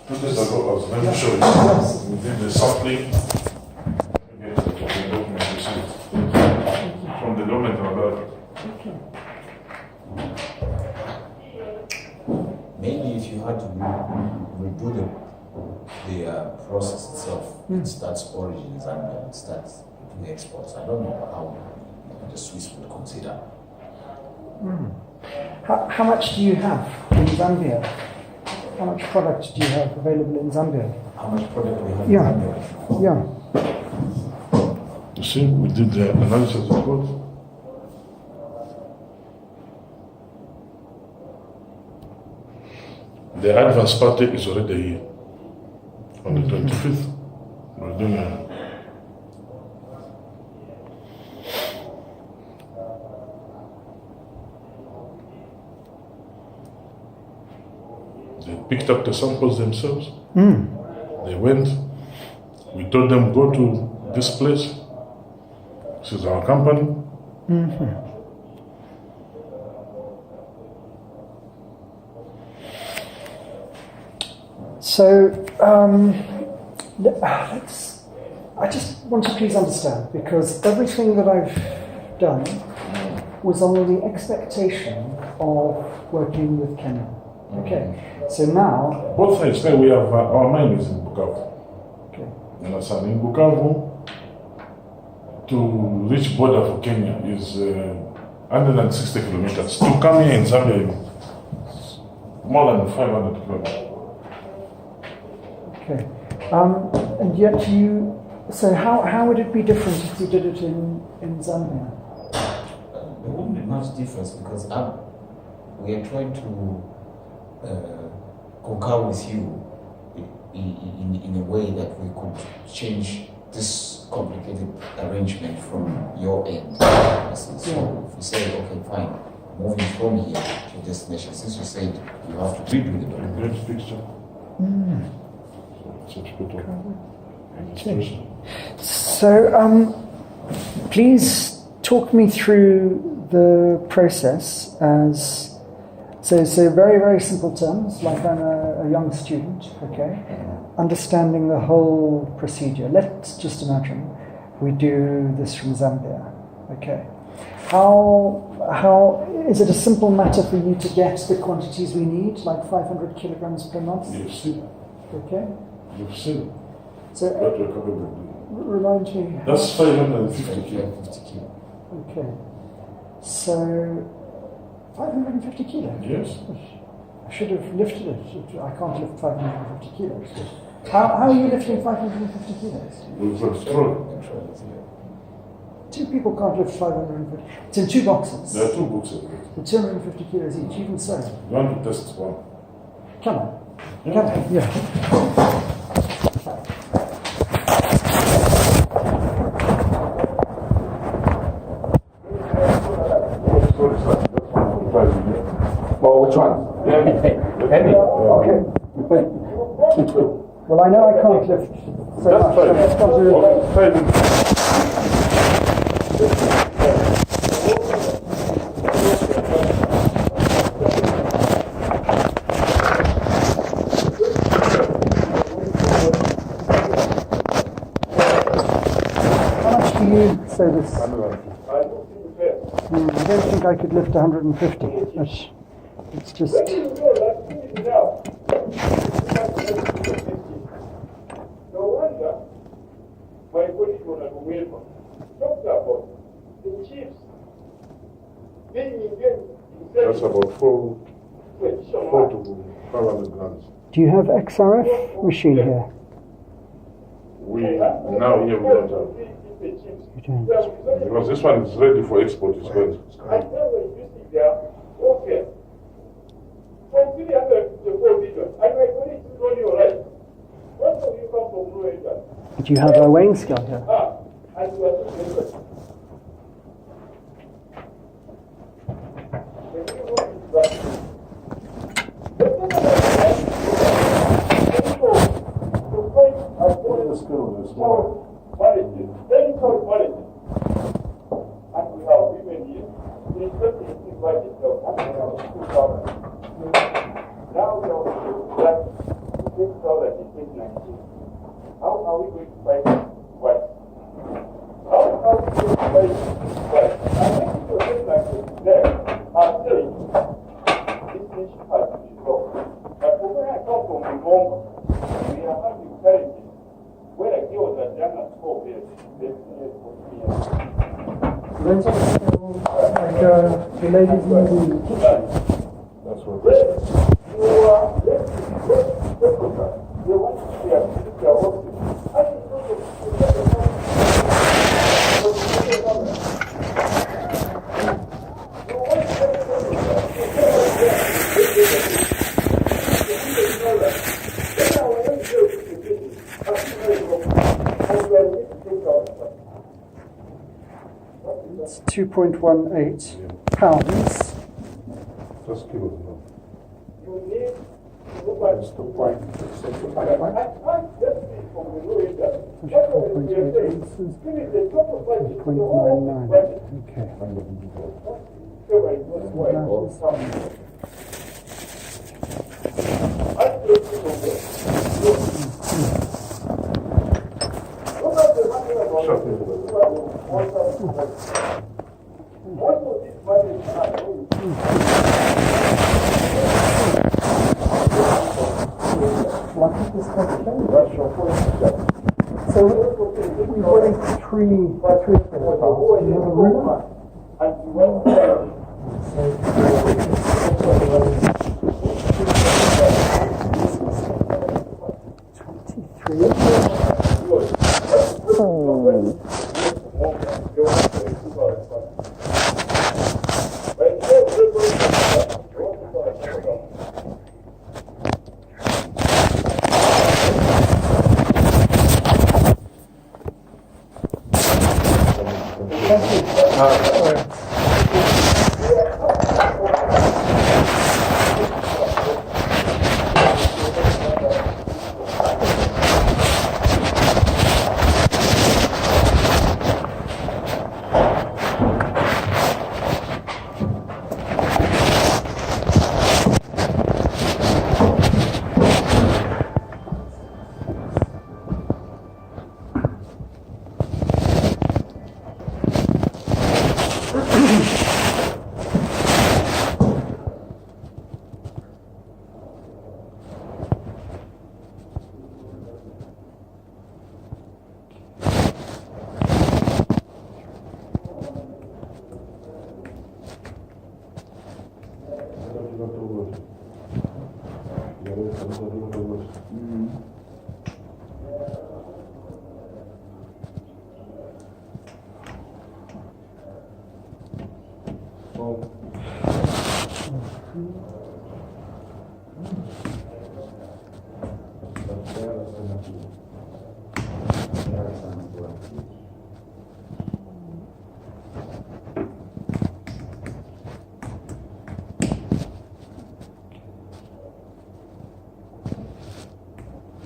2 days ago, I was going to show you. Yes. We did the sampling. Again, the document received from the government of America. Maybe if you had to redo the process itself, it starts origin in Zambia, it starts doing exports. I don't know how the Swiss would consider. How much do you have in Zambia? How much product do you have available in Zambia? How much product we have Yeah. in Zambia? Yeah. You see, we did the analysis report. The advance party is already here on the 25th. We're doing they picked up the samples themselves. They went. We told them, go to this place. This is our company. So, I just want to please understand, because everything that I've done was on the expectation of working with Kenya. Okay, so now... Both sides say we have, our mine is in Bukavu. Okay. You understand? In Bukavu, to reach border for Kenya is 160 kilometers. To come here in Zambia, more than 500 kilometers. Okay. And yet so how would it be different if you did it in Zambia? There wouldn't be much difference because we are trying to concur with you in a way that we could change this complicated arrangement from your end. So if you say, okay, fine, moving from here to destination, since you said you have to redo the document. Great picture. Such good So, please talk me through the process as, so very, very simple terms, like I'm a young student, okay, understanding the whole procedure. Let's just imagine we do this from Zambia, okay. How is it a simple matter for you to get the quantities we need, like 500 kilograms per month? You've seen. Okay. You've seen. So What you're capable of doing. remind me. That's 550 kilos. Okay. So 550 kilos. Yes. I should have lifted it. I can't lift 550 kilos. How are you lifting 550 kilos? With a stroke. Two people can't lift 550. It's in two boxes. There are two books of it. For 250 kilos each, even so. You want to test one? Come on. Come on. Yeah. Well, which one? Heavy. Okay. Well, I know I can't lift so That's much. fine. I've got to- Okay, 5 minutes. How much do you say this? I don't think I could lift 150. It's just. No wonder my body was like a whale. Talk about the chiefs being in That's about 4 to 500 grams. Do you have XRF machine here? Now here we don't have. You don't. Because this one is ready for export. It's going. I never used it there. Okay. From 300 to 4 million. And my body is only alright. What do you come from Rwanda? Do you have a weighing scale here? And you are too dangerous. How are we going to fight what? How are we going to fight what? I think it was just like there. I'm saying this nation has to be solved. But from where I come from, we are having challenges. When I was at young at 12 years, 13 years, 14 years. Like the ladies in the kitchen. That's what. It's 2.18 pounds. Just kilos now. You need to look at It's 2.65. I can't just be from the Rwanda. Which is 4.8 ounces. Give me the total budget. 0.99. Okay. So we've got three things. Do you have a ruler? all.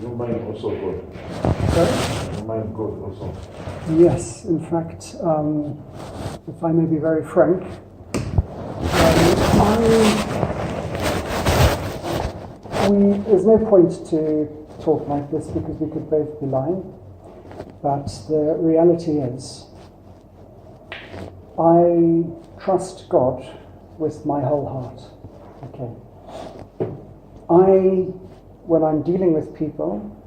Your mind also good. Sorry? Your mind good also. Yes, in fact, if I may be very frank, there's no point to talk like this because we could both be lying, but the reality is I trust God with my whole heart. Okay. When I'm dealing with people,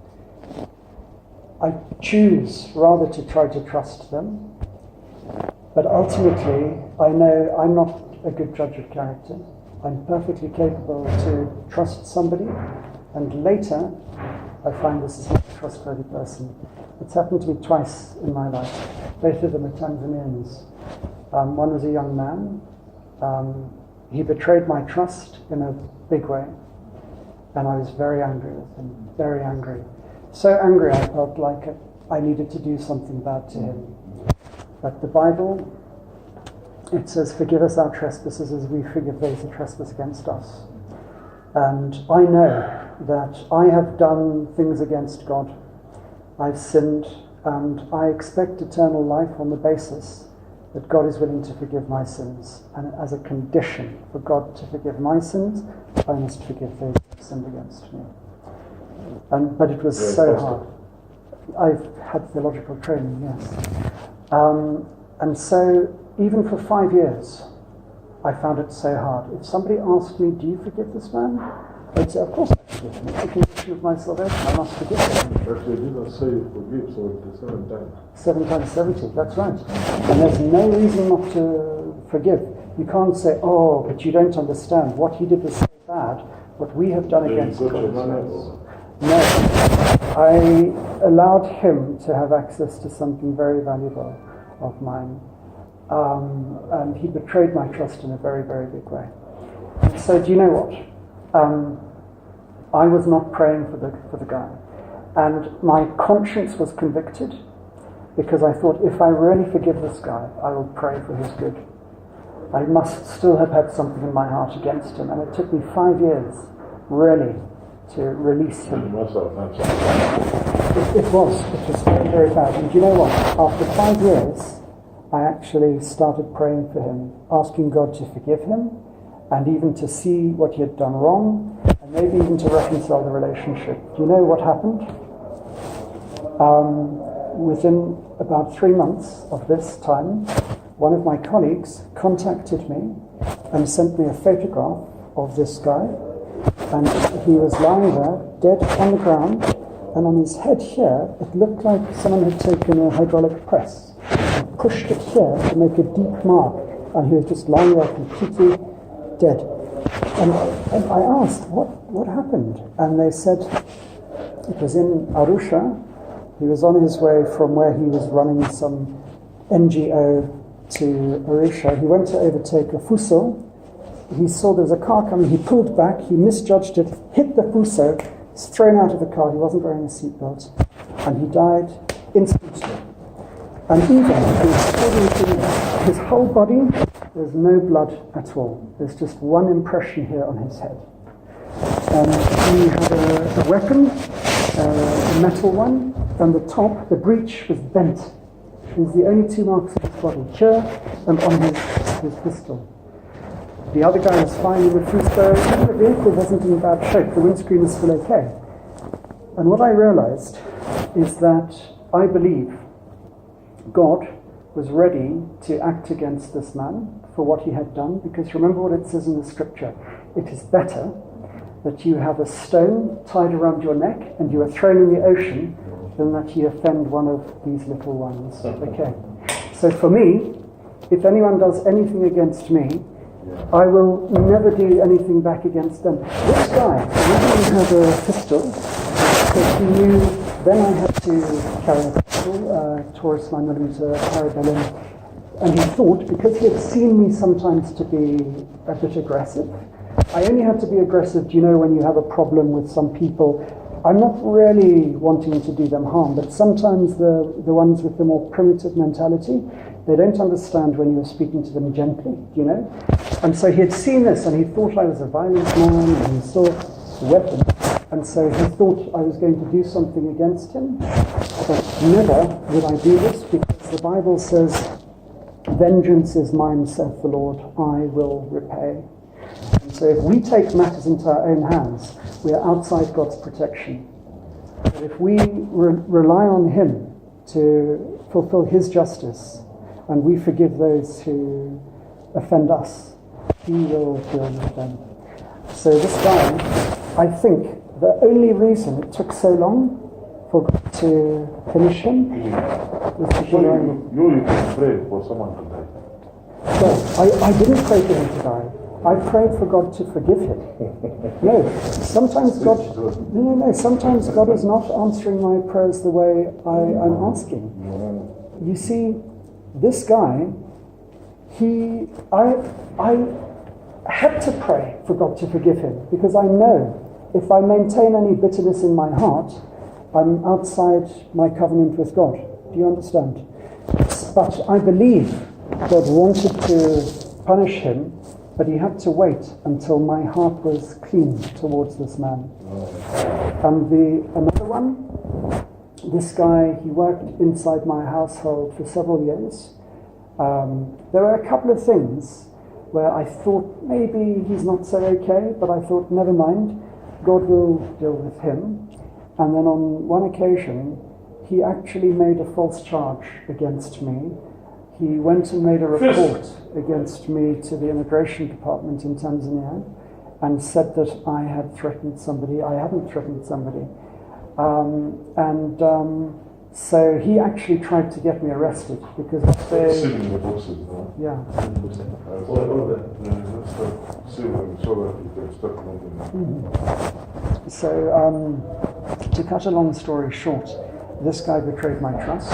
I choose rather to try to trust them, but ultimately I know I'm not a good judge of character. I'm perfectly capable to trust somebody, and later I find this is not a trustworthy person. It's happened to me twice in my life. Both of them are Tanzanians. One was a young man. He betrayed my trust in a big way, and I was very angry with him, very angry. So angry I felt like I needed to do something bad to him. But the Bible, it says, forgive us our trespasses as we forgive those who trespass against us. And I know that I have done things against God. I've sinned, and I expect eternal life on the basis that God is willing to forgive my sins. And as a condition for God to forgive my sins, I must forgive those who have sinned against me. But it was so hard. I've had theological training, yes. And so even for 5 years, I found it so hard. If somebody asked me, do you forgive this man? I'd say, of course I forgive him. It's a condition of my salvation. I must forgive him. Actually, it didn't say forgive, so it's 7 times. 7 times 70, that's right. And there's no reason not to forgive. You can't say, oh, but you don't understand. What he did was so bad. What we have done against God is worse. No. I allowed him to have access to something very valuable of mine. And he betrayed my trust in a very, very big way. So do you know what? I was not praying for the guy. And my conscience was convicted because I thought, if I really forgive this guy, I will pray for his good. I must still have had something in my heart against him. And it took me 5 years, really, to release him. You must have done something. It was very, very bad. And do you know what? After 5 years, I actually started praying for him, asking God to forgive him, and even to see what he had done wrong, and maybe even to reconcile the relationship. Do you know what happened? Within about 3 months of this time, one of my colleagues contacted me and sent me a photograph of this guy, and he was lying there, dead on the ground, and on his head here, it looked like someone had taken a hydraulic press and pushed it here to make a deep mark, and he was just lying there completely dead. And I asked, what happened? And they said it was in Arusha. He was on his way from where he was running some NGO to Arusha. He went to overtake a fuso. He saw there was a car coming. He pulled back. He misjudged it, hit the fuso, was thrown out of the car. He wasn't wearing a seatbelt, and he died instantly. And even his whole body, there's no blood at all. There's just one impression here on his head. And he had a weapon, a metal one, and the top, the breech was bent. It was the only 2 marks on his body, here and on his pistol. The other guy was fine with Fusto. The vehicle wasn't in bad shape. The windscreen was still okay. And what I realized is that I believe God was ready to act against this man for what he had done, because remember what it says in the scripture. It is better that you have a stone tied around your neck and you are thrown in the ocean than that you offend one of these little ones. Okay. So for me, if anyone does anything against me, I will never do anything back against them. This guy didn't have a pistol, but he knew then I had to carry a pistol, Taurus 9mm Parabellum, And he thought, because he had seen me sometimes to be a bit aggressive, I only had to be aggressive, do you know, when you have a problem with some people. I'm not really wanting to do them harm, but sometimes the ones with the more primitive mentality, they don't understand when you're speaking to them gently, do you know? And so he had seen this, and he thought I was a violent man, and he saw a weapon. And so he thought I was going to do something against him. But never would I do this, because the Bible says, "Vengeance is mine, saith the Lord, I will repay." And so if we take matters into our own hands, we are outside God's protection. But if we rely on him to fulfill his justice, and we forgive those who offend us, he will deal with them. So this guy, I think the only reason it took so long for God to punish him was because You can pray for someone to die. I didn't pray for him to die. I prayed for God to forgive him. No, sometimes God sometimes God is not answering my prayers the way I'm asking. You see, this guy, I had to pray for God to forgive him, because I know if I maintain any bitterness in my heart, I'm outside my covenant with God. Do you understand? But I believe God wanted to punish him, but he had to wait until my heart was clean towards this man. And another one, this guy, he worked inside my household for several years. There were a couple of things where I thought maybe he's not so okay, but I thought, never mind, God will deal with him. And then on one occasion, he actually made a false charge against me. He went and made a report against me to the immigration department in Tanzania and said that I had threatened somebody. I hadn't threatened somebody. So he actually tried to get me arrested because they... Yeah. So, to cut a long story short, this guy betrayed my trust.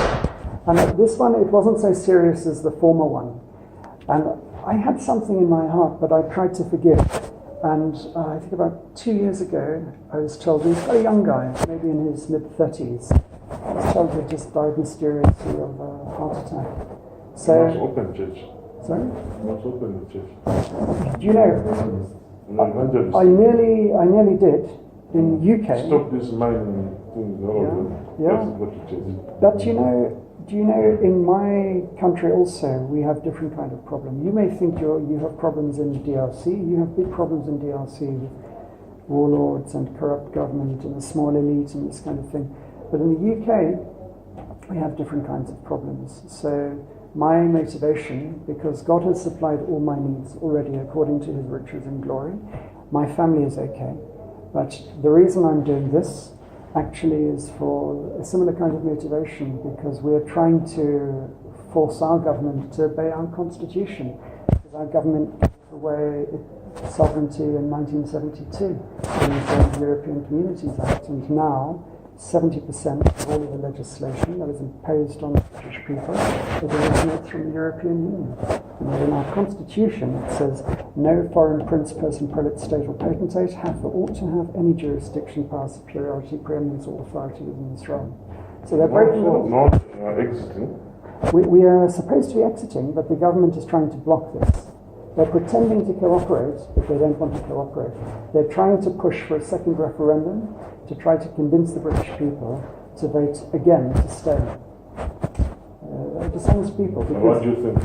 And this one, it wasn't so serious as the former one. And I had something in my heart, but I tried to forgive. And I think about 2 years ago, I was told, he was a young guy, maybe in his mid-30s. I was told he just died mysteriously of a heart attack. So, Not open church. Sorry? Not open the church. Do you know, I nearly did in UK. Stop this mining thing. Yeah. That's what it is. But do you know, in my country also, we have different kind of problem. You may think you have problems in DRC. You have big problems in DRC with warlords and corrupt government and a small elite and this kind of thing. But in the UK, we have different kinds of problems. So my motivation, because God has supplied all my needs already according to his riches and glory, my family is okay. But the reason I'm doing this actually is for a similar kind of motivation, because we're trying to force our government to obey our constitution. Because our government gave away its sovereignty in 1972 in the European Communities Act, and now 70% of all of the legislation that is imposed on the British people originates from the European Union. And in our constitution it says, no foreign prince, person, prelate, state or potentate hath or ought to have any jurisdiction, power, superiority, preeminence or authority within this realm. So they're breaking the law. Not exiting. We are supposed to be exiting, but the government is trying to block this. They're pretending to cooperate, but they don't want to cooperate. They're trying to push for a second referendum to try to convince the British people to vote again to stay. Dishonest people. What do you think?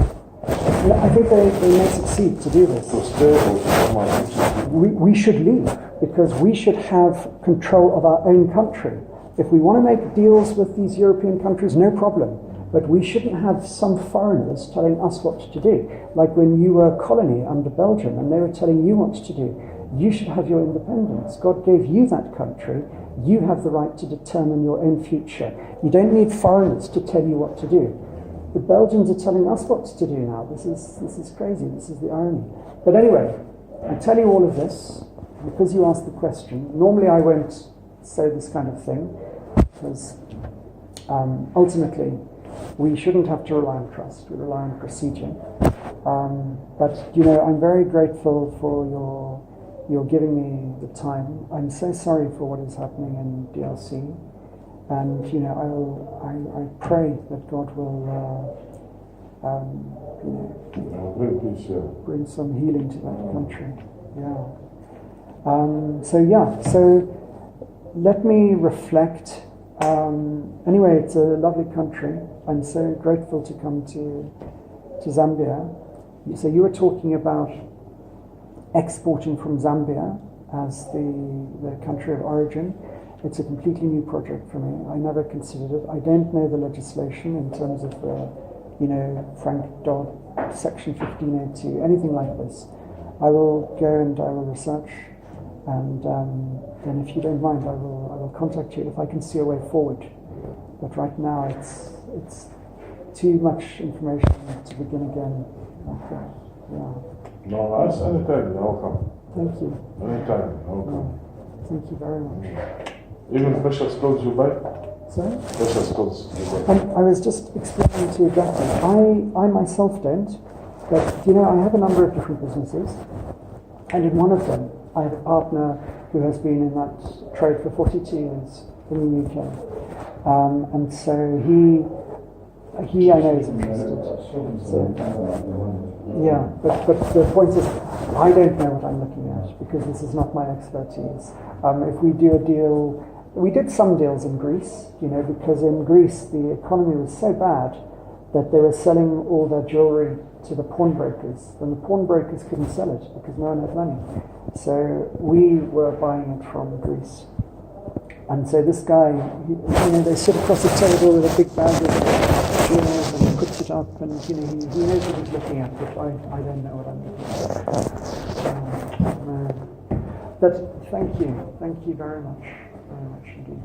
I think they may succeed to do this. To stay or to come out? We should leave, because we should have control of our own country. If we want to make deals with these European countries, no problem. But we shouldn't have some foreigners telling us what to do. Like when you were a colony under Belgium and they were telling you what to do. You should have your independence. God gave you that country. You have the right to determine your own future. You don't need foreigners to tell you what to do. The Belgians are telling us what to do now. This is crazy. This is the irony. But anyway, I tell you all of this because you asked the question. Normally I won't say this kind of thing because ultimately we shouldn't have to rely on trust. We rely on procedure. But you know, I'm very grateful for your giving me the time. I'm so sorry for what is happening in DRC, and you know, I pray that God will bring some healing to that country. Yeah. So let me reflect. Anyway, it's a lovely country. I'm so grateful to come to Zambia. So you were talking about exporting from Zambia as the country of origin. It's a completely new project for me. I never considered it. I don't know the legislation in terms of the, Frank Dodd, Section 1502, anything like this. I will go and I will research, and then if you don't mind, I will contact you if I can see a way forward. But right now, it's too much information to begin again. Like that. Yeah. No, that's anytime, welcome. Thank you. Anytime, welcome. Thank you very much. Even special skills you buy? Sorry? Special skills you buy. I was just explaining to you, Doctor, I myself don't, but I have a number of different businesses, and in one of them I have a partner who has been in that trade for 42 years in the UK, and so he I know is interested. So, yeah, but the point is, I don't know what I'm looking at because this is not my expertise. If we do a deal, we did some deals in Greece, because in Greece the economy was so bad that they were selling all their jewelry to the pawnbrokers, and the pawnbrokers couldn't sell it because no one had money. So we were buying it from Greece. And so this guy, they sit across the table with a big bag of jewels and he puts it up, and he knows what he's looking at, but I don't know what I'm looking at. But thank you very much indeed.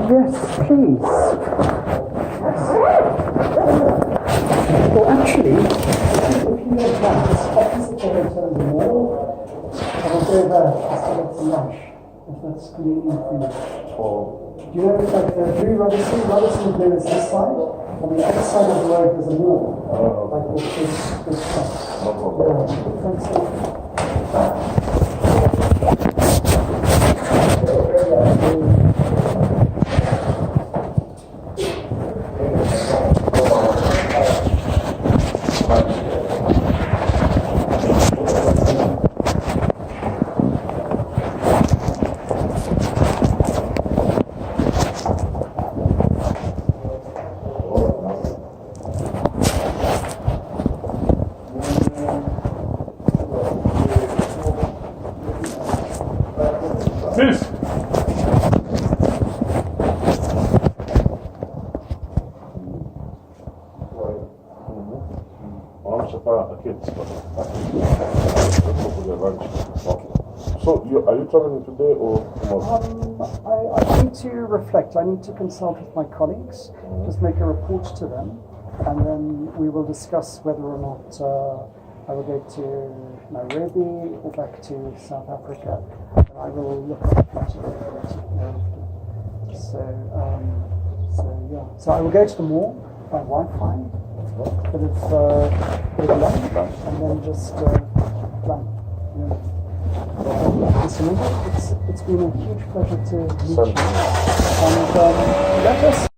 Yes, please. Well, actually, if you have that, just opposite the hotel in the mall, I will go there just to get some lunch, if that's convenient for you. Do you know it's like the Blue Radisson? Radisson Blue is this side. On the other side of the road there's a mall, like this stuff. Yeah, thanks so much. Miss! I'm surprised the kids, but traveling today or tomorrow? I need to reflect. I need to consult with my colleagues, just make a report to them, and then we will discuss whether or not I will go to Nairobi or back to South Africa. And I will look at So I will go to the mall by Wi-Fi, but it's with lunch, and then just run. Mr. Mundi, it's been a huge pleasure to meet you. And let us